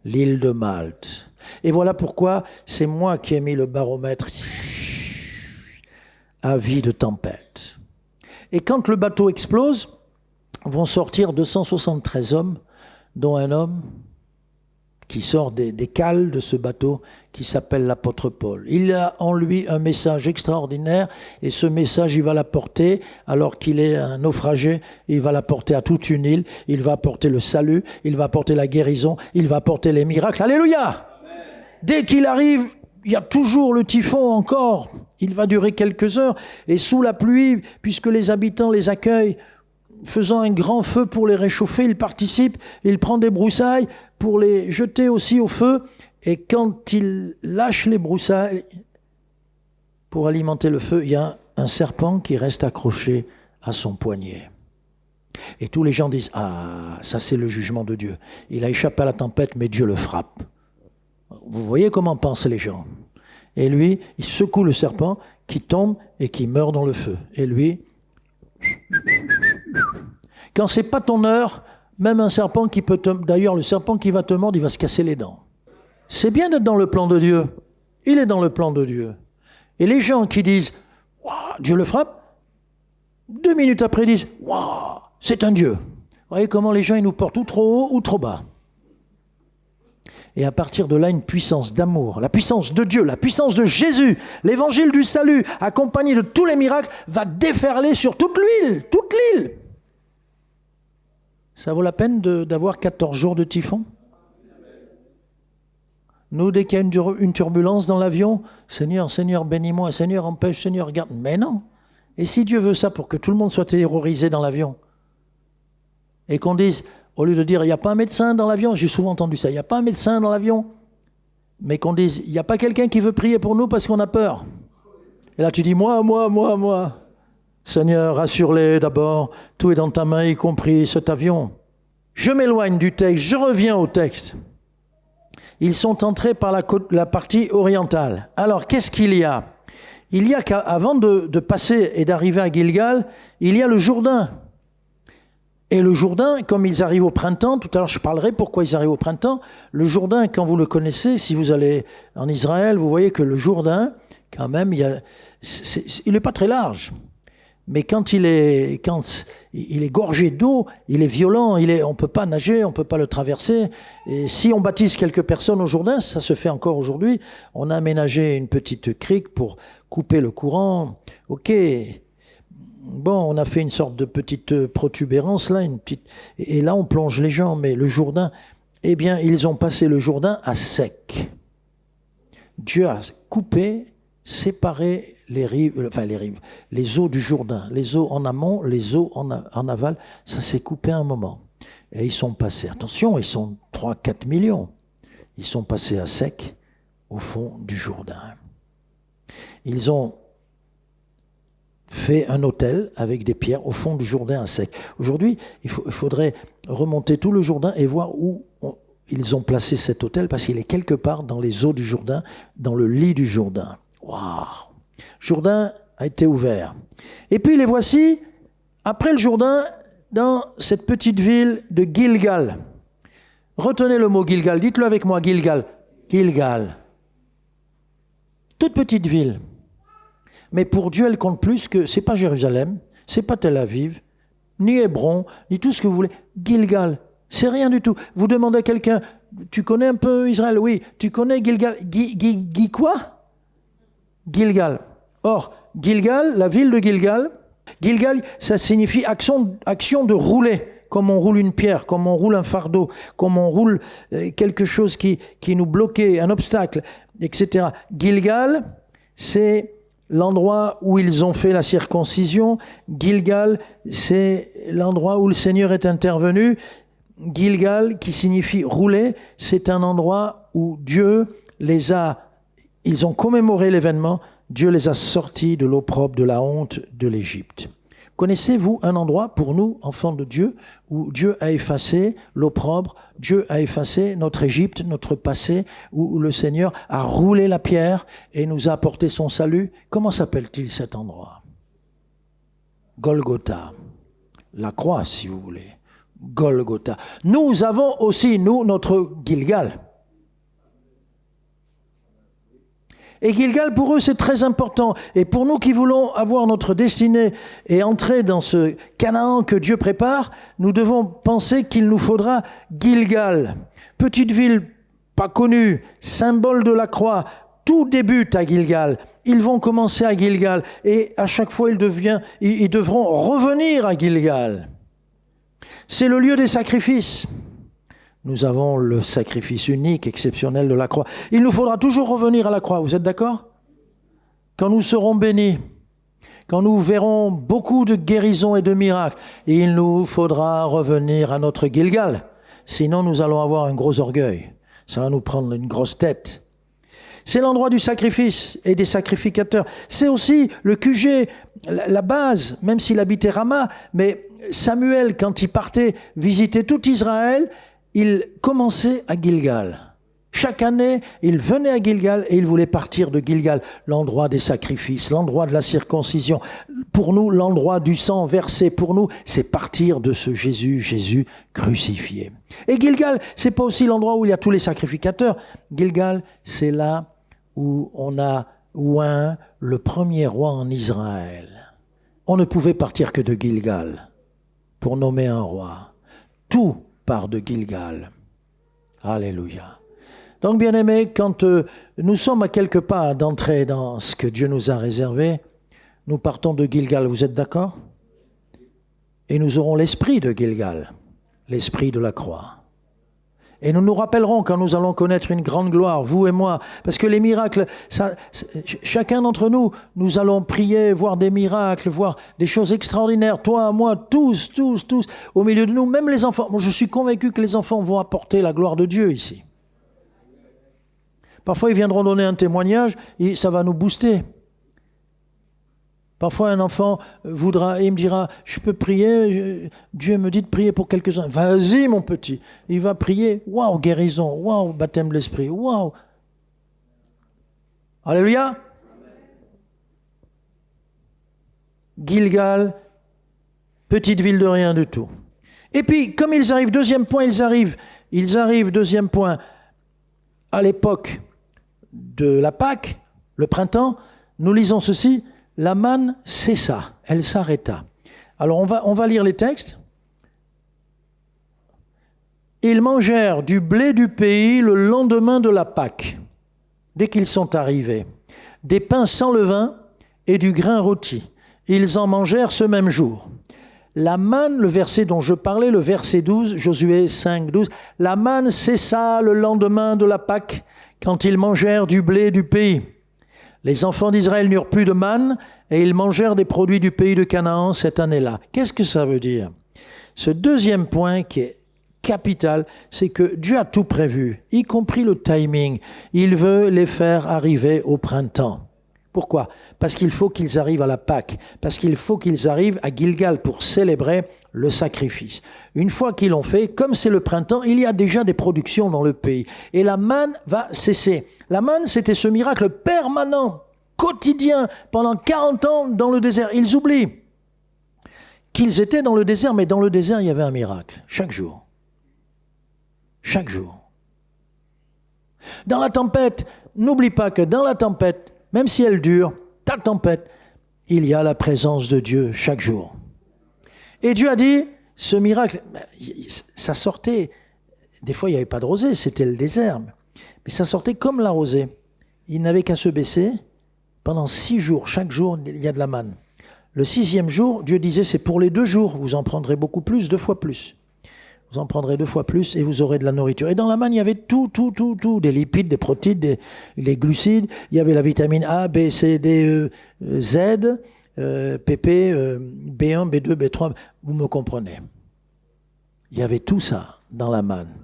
Speaker 6: l'île de Malte. Et voilà pourquoi c'est moi qui ai mis le baromètre avis de tempête. Et quand le bateau explose, vont sortir 273 hommes, dont un homme qui sort des cales de ce bateau qui s'appelle l'apôtre Paul. Il a en lui un message extraordinaire et ce message, il va l'apporter alors qu'il est un naufragé, il va l'apporter à toute une île, il va apporter le salut, il va apporter la guérison, il va apporter les miracles. Alléluia! Dès qu'il arrive, il y a toujours le typhon encore. Il va durer quelques heures et sous la pluie, puisque les habitants les accueillent, faisant un grand feu pour les réchauffer, il participe, il prend des broussailles pour les jeter aussi au feu. Et quand il lâche les broussailles pour alimenter le feu, il y a un serpent qui reste accroché à son poignet. Et tous les gens disent « Ah, ça c'est le jugement de Dieu. Il a échappé à la tempête, mais Dieu le frappe. » Vous voyez comment pensent les gens. Et lui, il secoue le serpent qui tombe et qui meurt dans le feu. Et lui, quand c'est pas ton heure, même un serpent qui peut te... D'ailleurs, le serpent qui va te mordre, il va se casser les dents. C'est bien d'être dans le plan de Dieu. Il est dans le plan de Dieu. Et les gens qui disent « Waouh, Dieu le frappe », 2 minutes après disent « Waouh, c'est un Dieu ». Vous voyez comment les gens ils nous portent ou trop haut ou trop bas. Et à partir de là, une puissance d'amour, la puissance de Dieu, la puissance de Jésus, l'évangile du salut, accompagné de tous les miracles, va déferler sur toute l'île, toute l'île. Ça vaut la peine d'avoir 14 jours de typhon? Nous, dès qu'il y a une turbulence dans l'avion, Seigneur, Seigneur, bénis-moi, Seigneur, empêche, Seigneur, garde. Mais non. Et si Dieu veut ça pour que tout le monde soit terrorisé dans l'avion, et qu'on dise, au lieu de dire, il n'y a pas un médecin dans l'avion, j'ai souvent entendu ça, il n'y a pas un médecin dans l'avion, mais qu'on dise, il n'y a pas quelqu'un qui veut prier pour nous parce qu'on a peur. Et là, tu dis, moi. Seigneur, rassure-les d'abord, tout est dans ta main, y compris cet avion. Je m'éloigne du texte, je reviens au texte. Ils sont entrés par la partie orientale. Alors, qu'est-ce qu'il y a? Il y a qu'avant de passer et d'arriver à Gilgal, il y a le Jourdain. Et le Jourdain, comme ils arrivent au printemps, tout à l'heure je parlerai pourquoi ils arrivent au printemps, le Jourdain, quand vous le connaissez, si vous allez en Israël, vous voyez que le Jourdain, quand même, il n'est pas très large. Mais quand il est gorgé d'eau, il est violent, on ne peut pas nager, on ne peut pas le traverser. Et si on baptise quelques personnes au Jourdain, ça se fait encore aujourd'hui, on a aménagé une petite crique pour couper le courant. Ok, bon, on a fait une sorte de petite protubérance là, et là on plonge les gens. Mais le Jourdain, eh bien, ils ont passé le Jourdain à sec. Dieu a coupé, séparer les eaux du Jourdain, les eaux en amont, les eaux en aval, ça s'est coupé à un moment. Et ils sont passés, attention, ils sont 3-4 millions, ils sont passés à sec au fond du Jourdain. Ils ont fait un autel avec des pierres au fond du Jourdain à sec. Aujourd'hui, il faudrait remonter tout le Jourdain et voir où ils ont placé cet autel, parce qu'il est quelque part dans les eaux du Jourdain, dans le lit du Jourdain. Waouh! Jourdain a été ouvert. Et puis les voici, après le Jourdain, dans cette petite ville de Gilgal. Retenez le mot Gilgal, dites-le avec moi, Gilgal. Gilgal. Toute petite ville. Mais pour Dieu, elle compte plus que... C'est pas Jérusalem, c'est pas Tel Aviv, ni Hébron, ni tout ce que vous voulez. Gilgal, c'est rien du tout. Vous demandez à quelqu'un, tu connais un peu Israël? Oui. Tu connais Gilgal? Quoi? Gilgal. Or, Gilgal, la ville de Gilgal, ça signifie action de rouler, comme on roule une pierre, comme on roule un fardeau, comme on roule quelque chose qui nous bloquait, un obstacle, etc. Gilgal, c'est l'endroit où ils ont fait la circoncision. Gilgal, c'est l'endroit où le Seigneur est intervenu. Gilgal, qui signifie rouler, c'est un endroit où Dieu ils ont commémoré l'événement, Dieu les a sortis de l'opprobre, de la honte de l'Égypte. Connaissez-vous un endroit pour nous, enfants de Dieu, où Dieu a effacé l'opprobre, Dieu a effacé notre Égypte, notre passé, où le Seigneur a roulé la pierre et nous a apporté son salut? Comment s'appelle-t-il cet endroit? Golgotha. La croix, si vous voulez. Golgotha. Nous avons aussi, notre Gilgal. Et Gilgal, pour eux, c'est très important. Et pour nous qui voulons avoir notre destinée et entrer dans ce Canaan que Dieu prépare, nous devons penser qu'il nous faudra Gilgal. Petite ville pas connus, symbole de la croix. Tout débute à Gilgal. Ils vont commencer à Gilgal et à chaque fois ils devront revenir à Gilgal. C'est le lieu des sacrifices. Nous avons le sacrifice unique, exceptionnel de la croix. Il nous faudra toujours revenir à la croix, vous êtes d'accord ? Quand nous serons bénis, quand nous verrons beaucoup de guérisons et de miracles, il nous faudra revenir à notre Gilgal. Sinon, nous allons avoir un gros orgueil. Ça va nous prendre une grosse tête. C'est l'endroit du sacrifice et des sacrificateurs. C'est aussi le QG, la base, même s'il habitait Rama. Mais Samuel, quand il partait visiter tout Israël, il commençait à Gilgal. Chaque année, il venait à Gilgal et il voulait partir de Gilgal, l'endroit des sacrifices, l'endroit de la circoncision. Pour nous, l'endroit du sang versé, pour nous, c'est partir de ce Jésus crucifié. Et Gilgal, c'est pas aussi l'endroit où il y a tous les sacrificateurs. Gilgal, c'est là où on a oint le premier roi en Israël. On ne pouvait partir que de Gilgal pour nommer un roi. Tout part de Gilgal. Alléluia. Donc, bien-aimés, quand nous sommes à quelques pas d'entrer dans ce que Dieu nous a réservé, nous partons de Gilgal, vous êtes d'accord ? Et nous aurons l'esprit de Gilgal, l'esprit de la croix. Et nous nous rappellerons quand nous allons connaître une grande gloire, vous et moi, parce que les miracles, chacun d'entre nous, nous allons prier, voir des miracles, voir des choses extraordinaires, toi, moi, tous, au milieu de nous, même les enfants. Moi, je suis convaincu que les enfants vont apporter la gloire de Dieu ici. Parfois, ils viendront donner un témoignage et ça va nous booster. Parfois, un enfant il me dira, je peux prier, Dieu me dit de prier pour quelques-uns. Vas-y, mon petit. Il va prier, waouh, guérison, waouh, baptême de l'esprit, waouh. Alléluia. Gilgal, petite ville de rien du tout. Et puis, comme ils arrivent, deuxième point, deuxième point, à l'époque de la Pâque, le printemps, nous lisons ceci, la manne cessa, elle s'arrêta. Alors on va lire les textes. Ils mangèrent du blé du pays le lendemain de la Pâque, dès qu'ils sont arrivés, des pains sans levain et du grain rôti. Ils en mangèrent ce même jour. La manne, le verset dont je parlais, le verset 12, Josué 5, 12, la manne cessa le lendemain de la Pâque, quand ils mangèrent du blé du pays. Les enfants d'Israël n'eurent plus de manne et ils mangèrent des produits du pays de Canaan cette année-là. Qu'est-ce que ça veut dire ? Ce deuxième point qui est capital, c'est que Dieu a tout prévu, y compris le timing. Il veut les faire arriver au printemps. Pourquoi ? Parce qu'il faut qu'ils arrivent à la Pâque, parce qu'il faut qu'ils arrivent à Gilgal pour célébrer le sacrifice. Une fois qu'ils l'ont fait, comme c'est le printemps, il y a déjà des productions dans le pays. Et la manne va cesser. La manne, c'était ce miracle permanent, quotidien, pendant 40 ans dans le désert. Ils oublient qu'ils étaient dans le désert, mais dans le désert, il y avait un miracle, chaque jour. Chaque jour. Dans la tempête, n'oublie pas que dans la tempête, même si elle dure, ta tempête, il y a la présence de Dieu chaque jour. Et Dieu a dit, ce miracle, ça sortait, des fois il n'y avait pas de rosée, c'était le désert, mais ça sortait comme la rosée. Il n'avait qu'à se baisser, pendant 6 jours, chaque jour il y a de la manne. Le 6e jour, Dieu disait, c'est pour les 2 jours, vous en prendrez beaucoup plus, 2 fois plus. Vous en prendrez 2 fois plus et vous aurez de la nourriture. Et dans la manne, il y avait tout, des lipides, des protéines, des glucides, il y avait la vitamine A, B, C, D, E, Z, PP, B1, B2, B3, vous me comprenez. Il y avait tout ça dans la manne.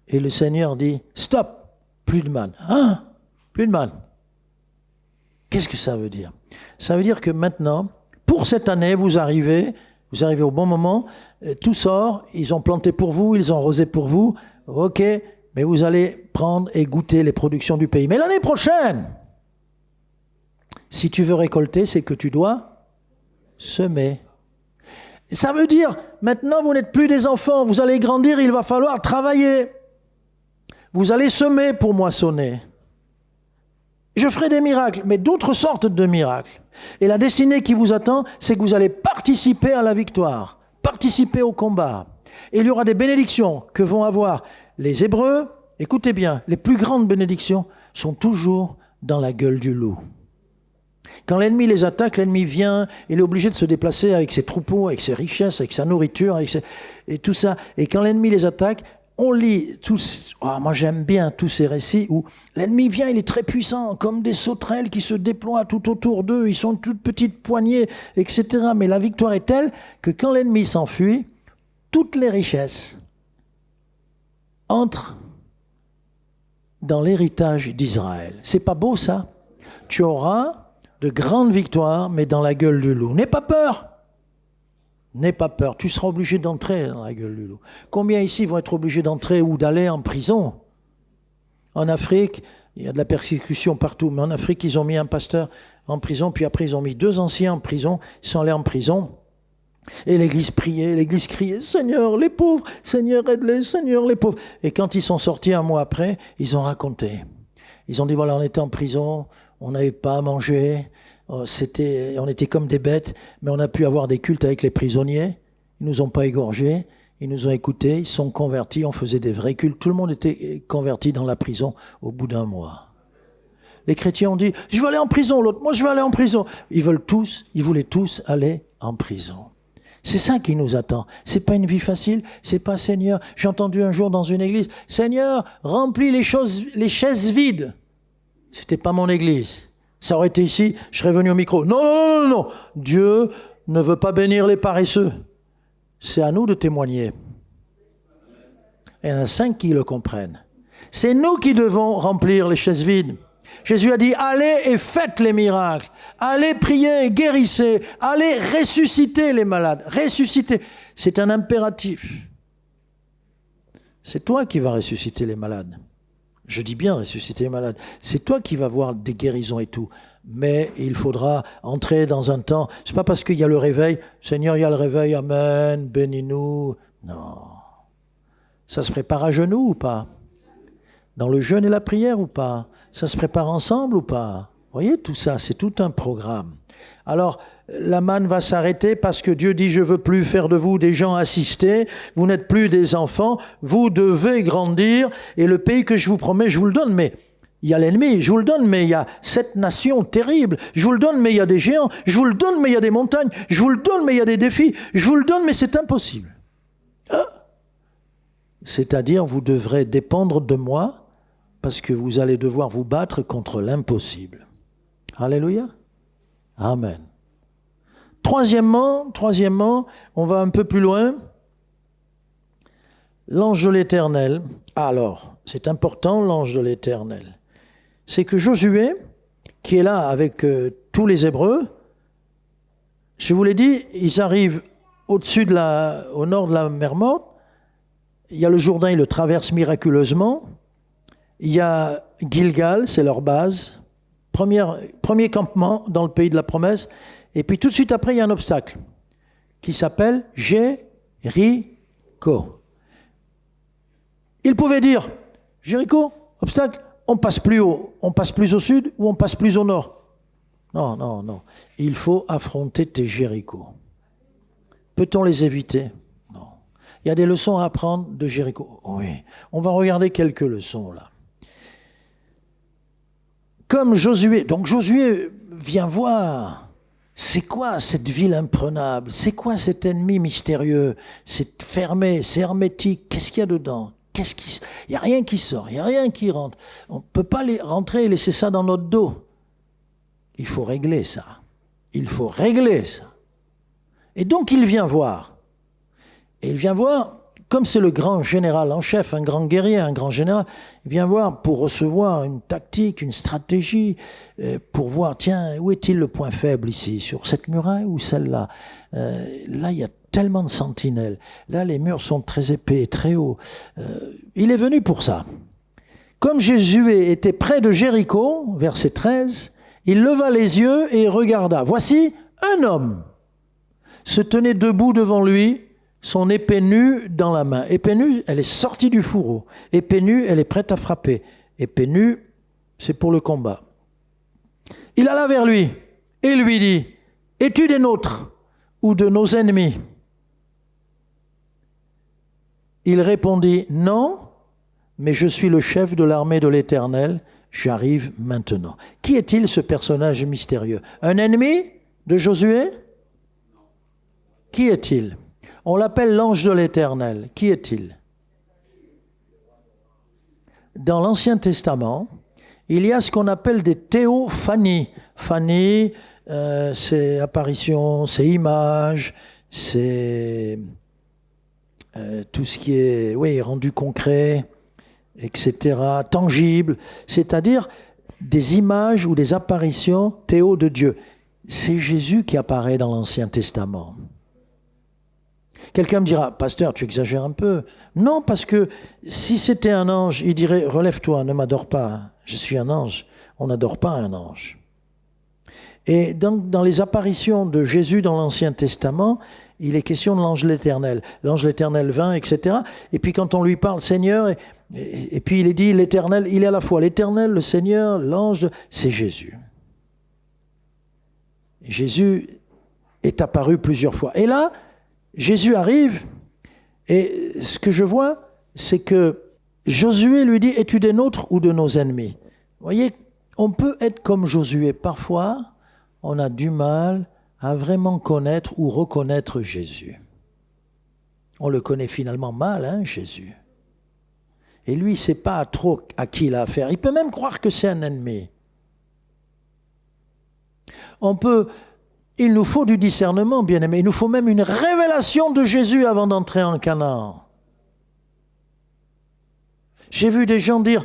Speaker 6: Et le Seigneur dit, stop, plus de manne. Hein? Plus de manne. Qu'est-ce que ça veut dire? Ça veut dire que maintenant, pour cette année, vous arrivez au bon moment, tout sort, ils ont planté pour vous, ils ont arrosé pour vous, ok, mais vous allez prendre et goûter les productions du pays. Mais l'année prochaine, si tu veux récolter, c'est que tu dois semer. Ça veut dire, maintenant vous n'êtes plus des enfants, vous allez grandir, il va falloir travailler. Vous allez semer pour moissonner. Je ferai des miracles, mais d'autres sortes de miracles. Et la destinée qui vous attend, c'est que vous allez participer à la victoire, participer au combat. Et il y aura des bénédictions que vont avoir les Hébreux, écoutez bien, les plus grandes bénédictions sont toujours dans la gueule du loup. Quand l'ennemi les attaque, l'ennemi vient, il est obligé de se déplacer avec ses troupeaux, avec ses richesses, avec sa nourriture, et tout ça. Et quand l'ennemi les attaque, on lit moi j'aime bien tous ces récits où l'ennemi vient, il est très puissant, comme des sauterelles qui se déploient tout autour d'eux, ils sont de toutes petites poignées, etc. Mais la victoire est telle que quand l'ennemi s'enfuit, toutes les richesses entrent dans l'héritage d'Israël. C'est pas beau ça? Tu auras de grandes victoires, mais dans la gueule du loup. N'aie pas peur. N'aie pas peur. Tu seras obligé d'entrer dans la gueule du loup. Combien ici vont être obligés d'entrer ou d'aller en prison? En Afrique, il y a de la persécution partout, mais en Afrique, ils ont mis un pasteur en prison, puis après, ils ont mis 2 anciens en prison, ils sont allés en prison. Et l'église priait, l'église criait, Seigneur, les pauvres, Seigneur, aide-les, Seigneur, les pauvres. Et quand ils sont sortis un mois après, ils ont raconté. Ils ont dit, voilà, on était en prison, on n'avait pas à manger, on était comme des bêtes, mais on a pu avoir des cultes avec les prisonniers. Ils nous ont pas égorgés, ils nous ont écoutés, ils sont convertis, on faisait des vrais cultes. Tout le monde était converti dans la prison au bout d'un mois. Les chrétiens ont dit, je veux aller en prison, l'autre, moi je veux aller en prison. Ils voulaient tous aller en prison. C'est ça qui nous attend. C'est pas une vie facile, c'est pas Seigneur. J'ai entendu un jour dans une église, Seigneur, remplis les chaises vides. C'était pas mon église. Ça aurait été ici, je serais venu au micro. Non. Dieu ne veut pas bénir les paresseux. C'est à nous de témoigner. Il y en a 5 qui le comprennent. C'est nous qui devons remplir les chaises vides. Jésus a dit, allez et faites les miracles. Allez prier et guérissez. Allez ressusciter les malades. Ressusciter. C'est un impératif. C'est toi qui vas ressusciter les malades. Je dis bien ressusciter les malades. C'est toi qui vas voir des guérisons et tout. Mais il faudra entrer dans un temps. C'est pas parce qu'il y a le réveil. Seigneur, il y a le réveil. Amen. Bénis-nous. Non. Ça se prépare à genoux ou pas? Dans le jeûne et la prière ou pas? Ça se prépare ensemble ou pas? Vous voyez, tout ça, c'est tout un programme. Alors, la manne va s'arrêter parce que Dieu dit, je veux plus faire de vous des gens assistés, vous n'êtes plus des enfants, vous devez grandir, et le pays que je vous promets, je vous le donne, mais il y a l'ennemi, je vous le donne, mais il y a cette nation terrible, je vous le donne, mais il y a des géants, je vous le donne, mais il y a des montagnes, je vous le donne, mais il y a des défis, je vous le donne, mais c'est impossible. C'est-à-dire, vous devrez dépendre de moi, parce que vous allez devoir vous battre contre l'impossible. Alléluia. Amen. Troisièmement, on va un peu plus loin. L'ange de l'Éternel. Alors, c'est important, l'ange de l'Éternel. C'est que Josué, qui est là avec tous les Hébreux, je vous l'ai dit, ils arrivent au nord de la mer Morte. Il y a le Jourdain, ils le traversent miraculeusement. Il y a Gilgal, c'est leur base. Premier campement dans le pays de la promesse. Et puis tout de suite après, il y a un obstacle qui s'appelle Jéricho. Ils pouvaient dire, Jéricho, obstacle, on passe plus au sud ou on passe plus au nord. Non. Il faut affronter tes Jéricho. Peut-on les éviter? Non. Il y a des leçons à apprendre de Jéricho. Oui. On va regarder quelques leçons là. Comme Josué. Donc Josué vient voir. C'est quoi cette ville imprenable? C'est quoi cet ennemi mystérieux? C'est fermé, c'est hermétique. Qu'est-ce qu'il y a dedans? Il n'y a rien qui sort, il n'y a rien qui rentre. On ne peut pas rentrer et laisser ça dans notre dos. Il faut régler ça. Et donc il vient voir. Et il vient voir, comme c'est le grand général en chef, un grand guerrier, un grand général, il vient voir pour recevoir une tactique, une stratégie, pour voir, tiens, où est-il le point faible ici? Sur cette muraille ou celle-là? Là, il y a tellement de sentinelles. Là, les murs sont très épais, très hauts. Il est venu pour ça. Comme Josué était près de Jéricho, verset 13, il leva les yeux et regarda. Voici un homme se tenait debout devant lui, son épée nue dans la main. Épée nue, elle est sortie du fourreau. Épée nue, elle est prête à frapper. Épée nue, c'est pour le combat. Il alla vers lui et lui dit, « Es-tu des nôtres ou de nos ennemis ?» Il répondit, « Non, mais je suis le chef de l'armée de l'Éternel, j'arrive maintenant. Qui est-il ce personnage mystérieux? Un ennemi de Josué? Qui est-il? On l'appelle l'ange de l'Éternel. Qui est-il? Dans l'Ancien Testament, il y a ce qu'on appelle des théophanies. Phanie, c'est apparition, c'est image, c'est tout ce qui est rendu concret, etc., tangible, c'est-à-dire des images ou des apparitions théo de Dieu. C'est Jésus qui apparaît dans l'Ancien Testament. Quelqu'un me dira, pasteur, tu exagères un peu. Non, parce que si c'était un ange, il dirait, relève-toi, ne m'adore pas, je suis un ange. On n'adore pas un ange. Et donc, dans les apparitions de Jésus dans l'Ancien Testament, il est question de l'ange de l'Éternel. L'ange de l'Éternel vint, etc. Et puis quand on lui parle, Seigneur, et puis il est dit, l'Éternel, il est à la fois l'Éternel, le Seigneur, l'ange, c'est Jésus. Jésus est apparu plusieurs fois. Et là, Jésus arrive, et ce que je vois, c'est que Josué lui dit, es-tu des nôtres ou de nos ennemis? Vous voyez, on peut être comme Josué. Parfois, on a du mal à vraiment connaître ou reconnaître Jésus. On le connaît finalement mal, hein, Jésus. Et lui, il ne sait pas trop à qui il a affaire. Il peut même croire que c'est un ennemi. Il nous faut du discernement, bien-aimés. Il nous faut même une révélation de Jésus avant d'entrer en Canaan. J'ai vu des gens dire,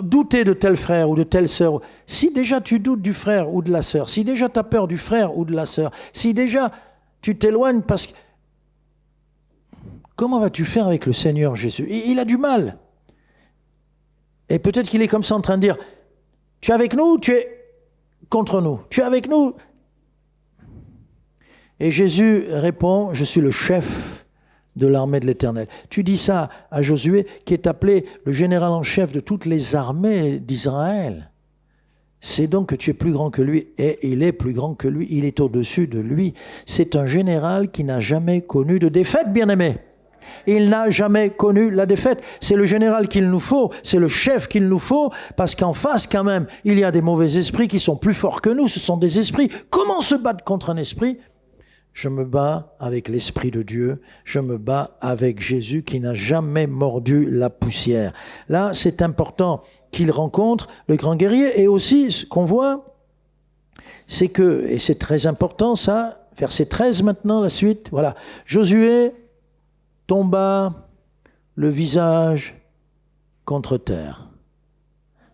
Speaker 6: douter de tel frère ou de telle sœur. Si déjà tu doutes du frère ou de la sœur, si déjà tu as peur du frère ou de la sœur, si déjà tu t'éloignes parce que... Comment vas-tu faire avec le Seigneur Jésus? Il a du mal. Et peut-être qu'il est comme ça en train de dire, tu es avec nous, tu es contre nous. Tu es avec nous. Et Jésus répond, je suis le chef de l'armée de l'Éternel. Tu dis ça à Josué, qui est appelé le général en chef de toutes les armées d'Israël. C'est donc que tu es plus grand que lui, et il est plus grand que lui, il est au-dessus de lui. C'est un général qui n'a jamais connu de défaite, bien-aimé. Il n'a jamais connu la défaite. C'est le général qu'il nous faut, c'est le chef qu'il nous faut, parce qu'en face, quand même, il y a des mauvais esprits qui sont plus forts que nous. Ce sont des esprits. Comment se battre contre un esprit? Je me bats avec l'Esprit de Dieu, je me bats avec Jésus qui n'a jamais mordu la poussière. Là, c'est important qu'il rencontre le grand guerrier. Et aussi, ce qu'on voit, c'est que, et c'est très important ça, verset 13 maintenant, la suite, voilà. Josué tomba le visage contre terre,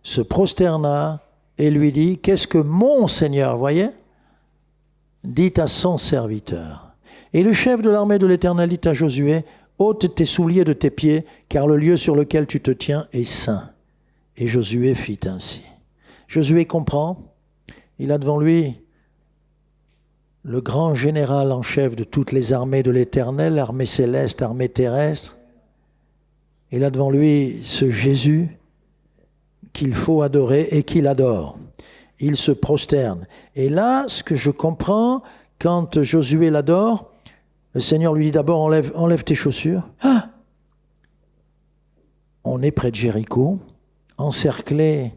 Speaker 6: se prosterna et lui dit, qu'est-ce que mon Seigneur, voyez, dit à son serviteur. Et le chef de l'armée de l'Éternel dit à Josué, ôte tes souliers de tes pieds, car le lieu sur lequel tu te tiens est saint. Et Josué fit ainsi. Josué comprend, il a devant lui le grand général en chef de toutes les armées de l'Éternel, armée céleste, armée terrestre. Il a devant lui ce Jésus qu'il faut adorer et qu'il adore. Il se prosterne. Et là, ce que je comprends, quand Josué l'adore, le Seigneur lui dit d'abord, enlève tes chaussures. Ah! On est près de Jéricho, encerclé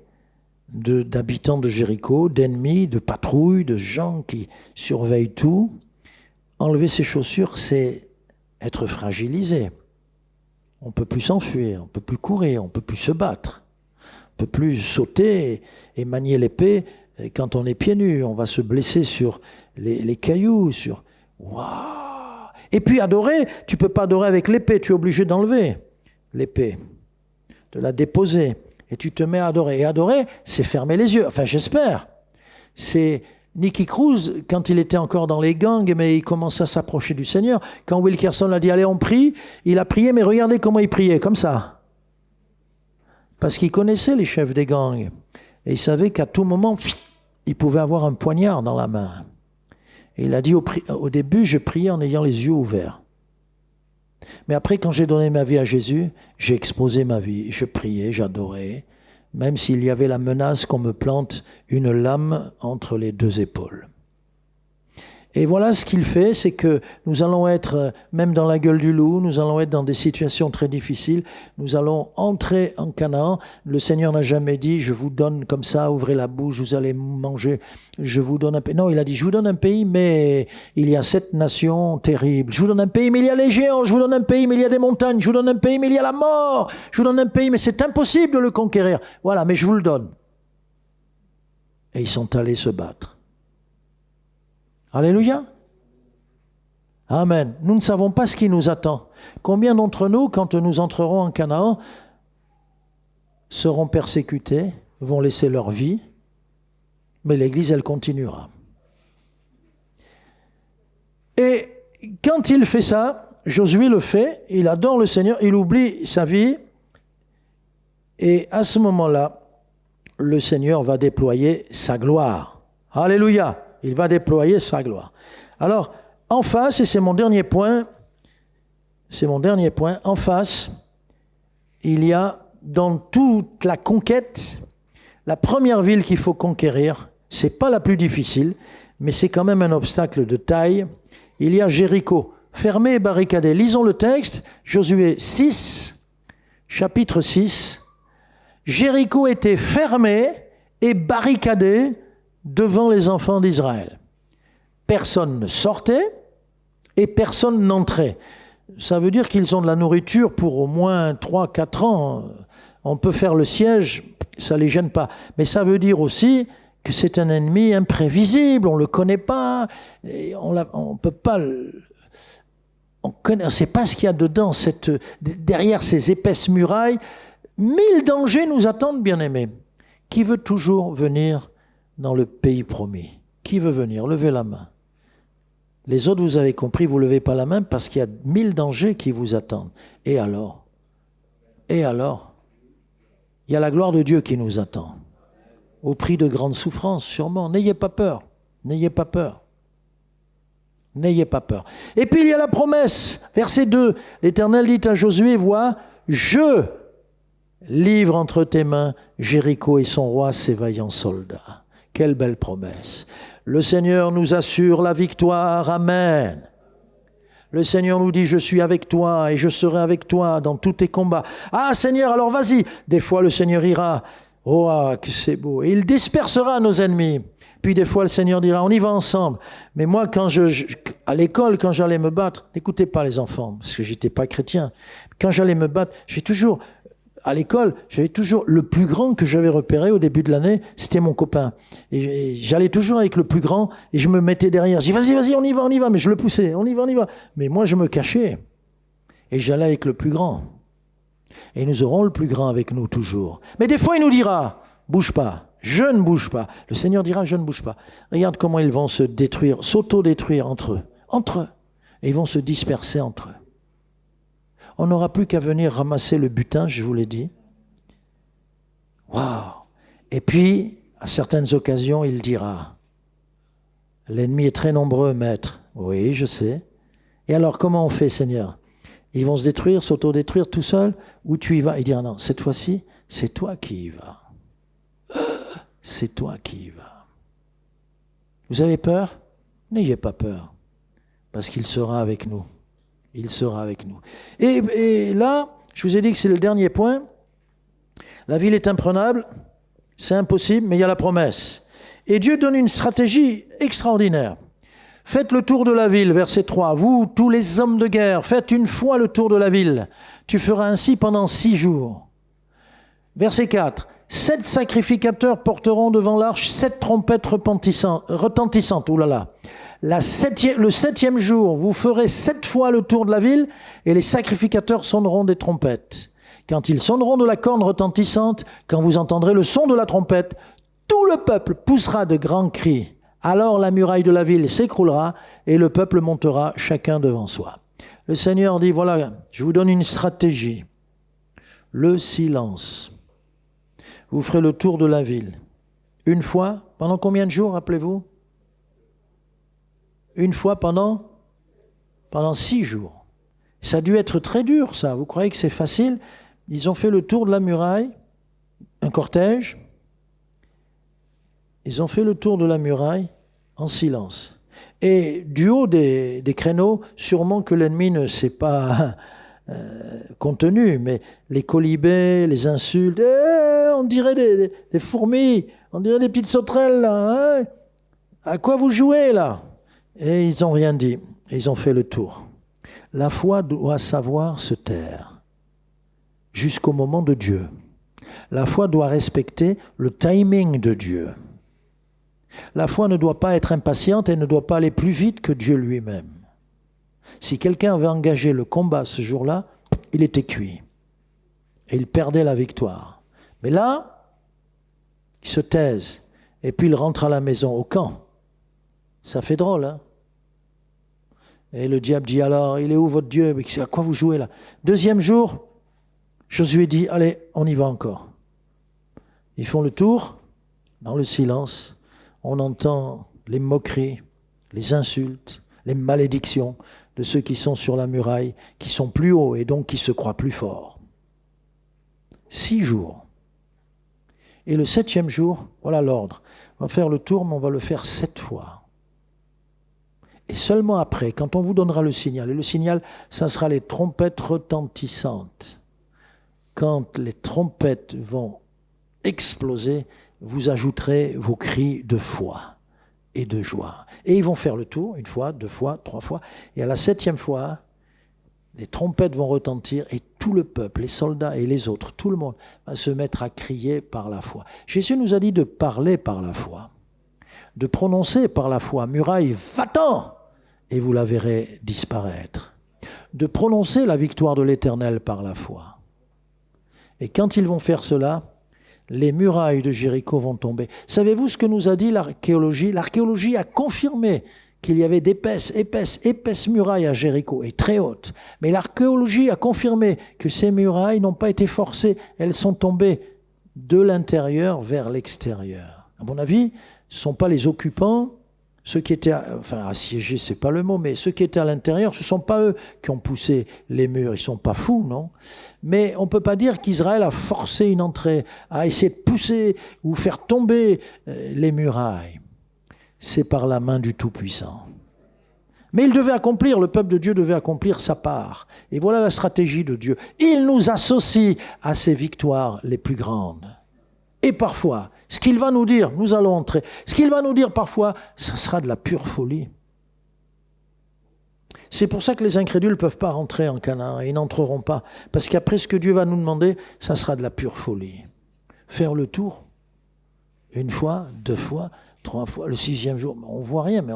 Speaker 6: d'habitants de Jéricho, d'ennemis, de patrouilles, de gens qui surveillent tout. Enlever ses chaussures, c'est être fragilisé. On ne peut plus s'enfuir, on ne peut plus courir, on ne peut plus se battre. On ne peut plus sauter et manier l'épée quand on est pieds nus. On va se blesser sur les cailloux, sur... Waouh! Et puis adorer, tu ne peux pas adorer avec l'épée, tu es obligé d'enlever l'épée, de la déposer. Et tu te mets à adorer. Et adorer, c'est fermer les yeux. Enfin, j'espère. C'est Nicky Cruz, quand il était encore dans les gangs, mais il commençait à s'approcher du Seigneur. Quand Wilkerson a dit, allez, on prie, il a prié, mais regardez comment il priait, comme ça. Parce qu'il connaissait les chefs des gangs. Et il savait qu'à tout moment, il pouvait avoir un poignard dans la main. Et il a dit, au début, je priais en ayant les yeux ouverts. Mais après, quand j'ai donné ma vie à Jésus, j'ai exposé ma vie. Je priais, j'adorais, même s'il y avait la menace qu'on me plante une lame entre les deux épaules. Et voilà ce qu'il fait, c'est que nous allons être, même dans la gueule du loup, nous allons être dans des situations très difficiles, nous allons entrer en Canaan. Le Seigneur n'a jamais dit, je vous donne comme ça, ouvrez la bouche, vous allez manger, je vous donne un pays. Non, il a dit, je vous donne un pays, mais il y a 7 nations terribles. Je vous donne un pays, mais il y a les géants. Je vous donne un pays, mais il y a des montagnes. Je vous donne un pays, mais il y a la mort. Je vous donne un pays, mais c'est impossible de le conquérir. Voilà, mais je vous le donne. Et ils sont allés se battre. Alléluia. Amen. Nous ne savons pas ce qui nous attend. Combien d'entre nous, quand nous entrerons en Canaan, seront persécutés, vont laisser leur vie, mais l'Église, elle continuera. Et quand il fait ça, Josué le fait, il adore le Seigneur, il oublie sa vie, et à ce moment-là, le Seigneur va déployer sa gloire. Alléluia. Il va déployer sa gloire. Alors, en face, et c'est mon dernier point, en face, il y a dans toute la conquête, la première ville qu'il faut conquérir, c'est pas la plus difficile, mais c'est quand même un obstacle de taille. Il y a Jéricho, fermé et barricadé. Lisons le texte, Josué 6, chapitre 6. Jéricho était fermé et barricadé devant les enfants d'Israël. Personne ne sortait et personne n'entrait. Ça veut dire qu'ils ont de la nourriture pour au moins 3-4 ans. On peut faire le siège, ça ne les gêne pas. Mais ça veut dire aussi que c'est un ennemi imprévisible, on ne le connaît pas, et on ne peut pas... On ne sait pas ce qu'il y a dedans, derrière ces épaisses murailles. 1000 dangers nous attendent, bien-aimés. Qui veut toujours venir dans le pays promis? Qui veut venir? Levez la main. Les autres, vous avez compris, vous ne levez pas la main parce qu'il y a 1000 dangers qui vous attendent. Et alors? Et alors? Il y a la gloire de Dieu qui nous attend. Au prix de grandes souffrances, sûrement. N'ayez pas peur. N'ayez pas peur. N'ayez pas peur. Et puis il y a la promesse. Verset 2. L'Éternel dit à Josué, vois, je livre entre tes mains Jéricho et son roi, ses vaillants soldats. Quelle belle promesse. Le Seigneur nous assure la victoire. Amen. Le Seigneur nous dit, je suis avec toi et je serai avec toi dans tous tes combats. Ah Seigneur, alors vas-y. Des fois le Seigneur ira. Oh, que c'est beau. Et il dispersera nos ennemis. Puis des fois le Seigneur dira, on y va ensemble. Mais moi, quand à l'école, quand j'allais me battre, n'écoutez pas les enfants, parce que j'étais pas chrétien. Quand j'allais me battre, à l'école, j'avais toujours le plus grand que j'avais repéré au début de l'année, c'était mon copain. Et j'allais toujours avec le plus grand et je me mettais derrière. Je dis, vas-y, on y va. Mais je le poussais, on y va. Mais moi, je me cachais. Et j'allais avec le plus grand. Et nous aurons le plus grand avec nous toujours. Mais des fois, il nous dira, bouge pas, je ne bouge pas. Le Seigneur dira, je ne bouge pas. Regarde comment ils vont se détruire, s'auto-détruire entre eux. Et ils vont se disperser entre eux. On n'aura plus qu'à venir ramasser le butin, je vous l'ai dit. Waouh! Et puis, à certaines occasions, il dira, l'ennemi est très nombreux, maître. Oui, je sais. Et alors, comment on fait, Seigneur? Ils vont se détruire, s'auto-détruire tout seuls, ou tu y vas? Il dira, non, cette fois-ci, c'est toi qui y vas. C'est toi qui y vas. Vous avez peur? N'ayez pas peur, parce qu'il sera avec nous. Il sera avec nous. Et là, je vous ai dit que c'est le dernier point. La ville est imprenable, c'est impossible, mais il y a la promesse. Et Dieu donne une stratégie extraordinaire. Faites le tour de la ville, verset 3. Vous, tous les hommes de guerre, faites une fois le tour de la ville. Tu feras ainsi pendant 6 jours. Verset 4. 7 sacrificateurs porteront devant l'arche 7 trompettes retentissantes. Ouh là là. Le 7e jour, vous ferez 7 fois le tour de la ville et les sacrificateurs sonneront des trompettes. Quand ils sonneront de la corne retentissante, quand vous entendrez le son de la trompette, tout le peuple poussera de grands cris. Alors la muraille de la ville s'écroulera et le peuple montera chacun devant soi. Le Seigneur dit, voilà, je vous donne une stratégie. Le silence. Vous ferez le tour de la ville. Une fois, pendant combien de jours, rappelez-vous? Une fois pendant 6 jours. Ça a dû être très dur, ça. Vous croyez que c'est facile? Ils ont fait le tour de la muraille, un cortège. Ils ont fait le tour de la muraille en silence. Et du haut des créneaux, sûrement que l'ennemi ne s'est pas contenu, mais les colibés, les insultes, on dirait des fourmis, on dirait des petites sauterelles, là, hein? À quoi vous jouez, là? Et ils n'ont rien dit, ils ont fait le tour. La foi doit savoir se taire jusqu'au moment de Dieu. La foi doit respecter le timing de Dieu. La foi ne doit pas être impatiente et ne doit pas aller plus vite que Dieu lui-même. Si quelqu'un avait engagé le combat ce jour-là, il était cuit. Et il perdait la victoire. Mais là, il se taise. Et puis il rentre à la maison, au camp. Ça fait drôle, hein? Et le diable dit, alors, il est où votre Dieu? Mais à quoi vous jouez là? Deuxième jour, Josué dit, allez, on y va encore. Ils font le tour, dans le silence. On entend les moqueries, les insultes, les malédictions de ceux qui sont sur la muraille, qui sont plus hauts et donc qui se croient plus forts. 6 jours. Et le 7e jour, voilà l'ordre. On va faire le tour, mais on va le faire 7 fois. Et seulement après, quand on vous donnera le signal, et le signal, ça sera les trompettes retentissantes. Quand les trompettes vont exploser, vous ajouterez vos cris de foi et de joie. Et ils vont faire le tour, 1 fois, 2 fois, 3 fois. Et à la 7e fois, les trompettes vont retentir et tout le peuple, les soldats et les autres, tout le monde va se mettre à crier par la foi. Jésus nous a dit de parler par la foi, de prononcer par la foi, muraille, va-t'en, et vous la verrez disparaître. De prononcer la victoire de l'Éternel par la foi. Et quand ils vont faire cela, les murailles de Jéricho vont tomber. Savez-vous ce que nous a dit l'archéologie? L'archéologie a confirmé qu'il y avait d'épaisses murailles à Jéricho, et très hautes. Mais l'archéologie a confirmé que ces murailles n'ont pas été forcées, elles sont tombées de l'intérieur vers l'extérieur. À mon avis, ce ne sont pas les occupants, ceux qui étaient, assiégés, c'est pas le mot, mais ceux qui étaient à l'intérieur, ce ne sont pas eux qui ont poussé les murs, ils ne sont pas fous, non? Mais on ne peut pas dire qu'Israël a forcé une entrée, a essayé de pousser ou faire tomber les murailles. C'est par la main du Tout-Puissant. Mais il devait accomplir, le peuple de Dieu devait accomplir sa part. Et voilà la stratégie de Dieu. Il nous associe à ses victoires les plus grandes. Et parfois, ce qu'il va nous dire, nous allons entrer. Ce qu'il va nous dire parfois, ça sera de la pure folie. C'est pour ça que les incrédules ne peuvent pas rentrer en Canaan. Ils n'entreront pas. Parce qu'après, ce que Dieu va nous demander, ça sera de la pure folie. Faire le tour, 1 fois, 2 fois, 3 fois, le 6e jour, on ne voit rien, mais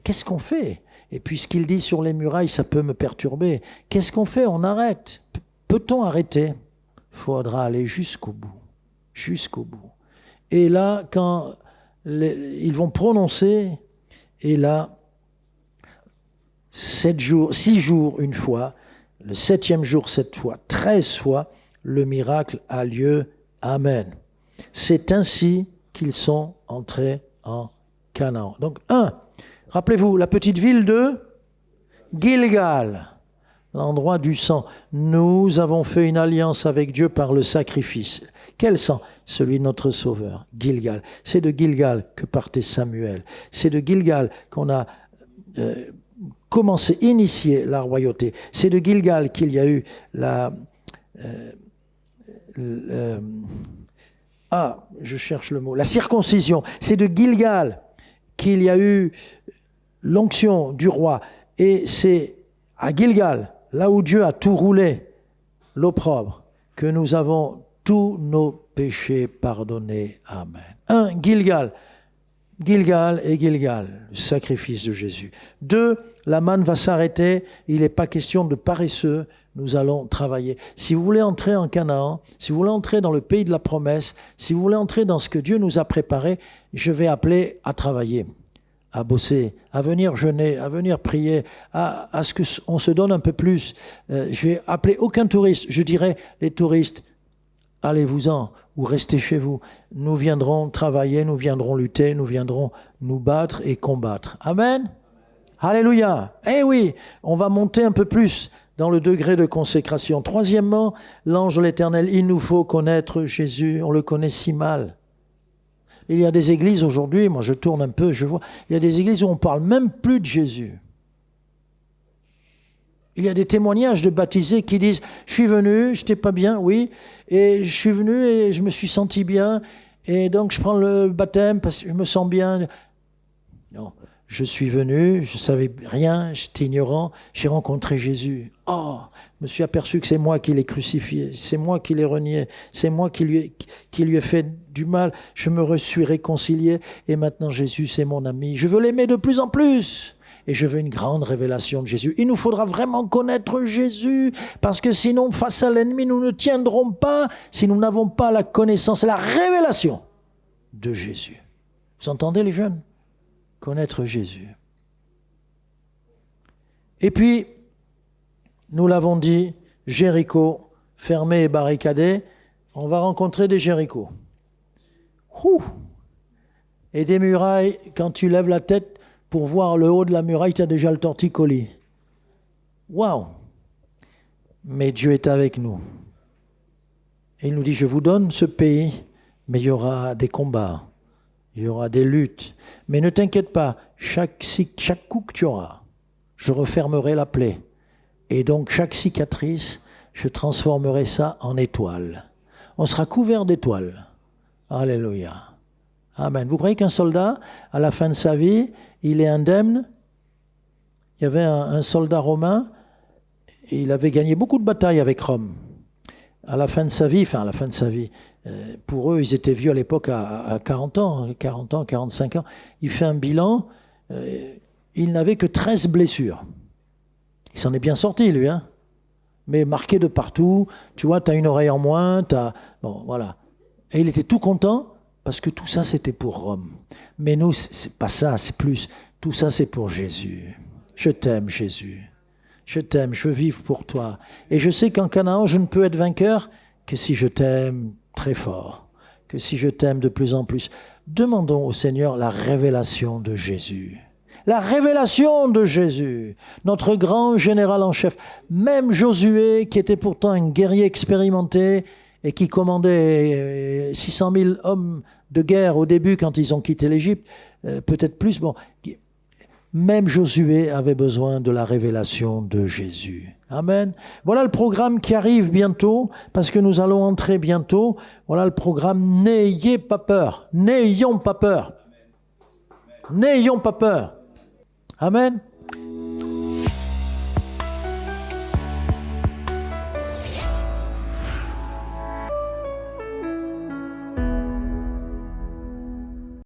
Speaker 6: qu'est-ce qu'on fait? Et puis ce qu'il dit sur les murailles, ça peut me perturber. Qu'est-ce qu'on fait? On arrête. Peut-on arrêter? Il faudra aller jusqu'au bout. Jusqu'au bout. Et là, quand ils vont prononcer, et là, 6 jours 1 fois, le 7e jour 7 fois, 13 fois, le miracle a lieu. Amen. C'est ainsi qu'ils sont entrés en Canaan. Donc, rappelez-vous, la petite ville de Gilgal, l'endroit du sang. Nous avons fait une alliance avec Dieu par le sacrifice. Quel sang? Celui de notre Sauveur, Gilgal. C'est de Gilgal que partait Samuel. C'est de Gilgal qu'on a commencé, initié la royauté. C'est de Gilgal qu'il y a eu la circoncision. C'est de Gilgal qu'il y a eu l'onction du roi. Et c'est à Gilgal, là où Dieu a tout roulé, l'opprobre, que nous avons tous nos péchés pardonnés. Amen. Gilgal. Gilgal et Gilgal, le sacrifice de Jésus. 2, la manne va s'arrêter. Il n'est pas question de paresseux. Nous allons travailler. Si vous voulez entrer en Canaan, si vous voulez entrer dans le pays de la promesse, si vous voulez entrer dans ce que Dieu nous a préparé, je vais appeler à travailler, à bosser, à venir jeûner, à venir prier, à ce qu'on se donne un peu plus. Je vais appeler aucun touriste. Je dirais, les touristes, allez-vous-en ou restez chez vous. Nous viendrons travailler, nous viendrons lutter, nous viendrons nous battre et combattre. Amen. Alléluia. Eh oui, on va monter un peu plus dans le degré de consécration. 3e, l'ange de l'Éternel, il nous faut connaître Jésus. On le connaît si mal. Il y a des églises aujourd'hui, moi je tourne un peu, je vois, il y a des églises où on ne parle même plus de Jésus. Il y a des témoignages de baptisés qui disent « Je suis venu, je n'étais pas bien, oui, et je suis venu et je me suis senti bien, et donc je prends le baptême parce que je me sens bien. » Non, je suis venu, je ne savais rien, j'étais ignorant, j'ai rencontré Jésus. Oh, je me suis aperçu que c'est moi qui l'ai crucifié, c'est moi qui l'ai renié, c'est moi qui lui ai fait du mal, je me suis réconcilié, et maintenant Jésus c'est mon ami. Je veux l'aimer de plus en plus. Et je veux une grande révélation de Jésus. Il nous faudra vraiment connaître Jésus, parce que sinon, face à l'ennemi, nous ne tiendrons pas si nous n'avons pas la connaissance, la révélation de Jésus. Vous entendez les jeunes? Connaître Jésus. Et puis, nous l'avons dit, Jéricho, fermé et barricadé, on va rencontrer des Jérichos. Et des murailles, quand tu lèves la tête, pour voir le haut de la muraille, tu as déjà le torticolis. Waouh! Mais Dieu est avec nous. Et il nous dit, je vous donne ce pays, mais il y aura des combats, il y aura des luttes. Mais ne t'inquiète pas, chaque coup que tu auras, je refermerai la plaie. Et donc chaque cicatrice, je transformerai ça en étoile. On sera couvert d'étoiles. Alléluia. Amen. Vous croyez qu'un soldat, à la fin de sa vie, il est indemne? Il y avait un soldat romain, et il avait gagné beaucoup de batailles avec Rome. À la fin de sa vie, pour eux, ils étaient vieux à l'époque à 40 ans, 45 ans. Il fait un bilan, il n'avait que 13 blessures. Il s'en est bien sorti, lui, hein. Mais marqué de partout, tu vois, tu as une oreille en moins, bon, voilà. Et il était tout content, parce que tout ça, c'était pour Rome. Mais nous, c'est pas ça, c'est plus. Tout ça, c'est pour Jésus. Je t'aime, Jésus. Je t'aime, je veux vivre pour toi. Et je sais qu'en Canaan, je ne peux être vainqueur que si je t'aime très fort, que si je t'aime de plus en plus. Demandons au Seigneur la révélation de Jésus. La révélation de Jésus, notre grand général en chef. Même Josué, qui était pourtant un guerrier expérimenté, et qui commandait 600 000 hommes de guerre au début quand ils ont quitté l'Égypte, peut-être plus. Bon, même Josué avait besoin de la révélation de Jésus. Amen. Voilà le programme qui arrive bientôt, parce que nous allons entrer bientôt. Voilà le programme. N'ayez pas peur. N'ayons pas peur. N'ayons pas peur. Amen.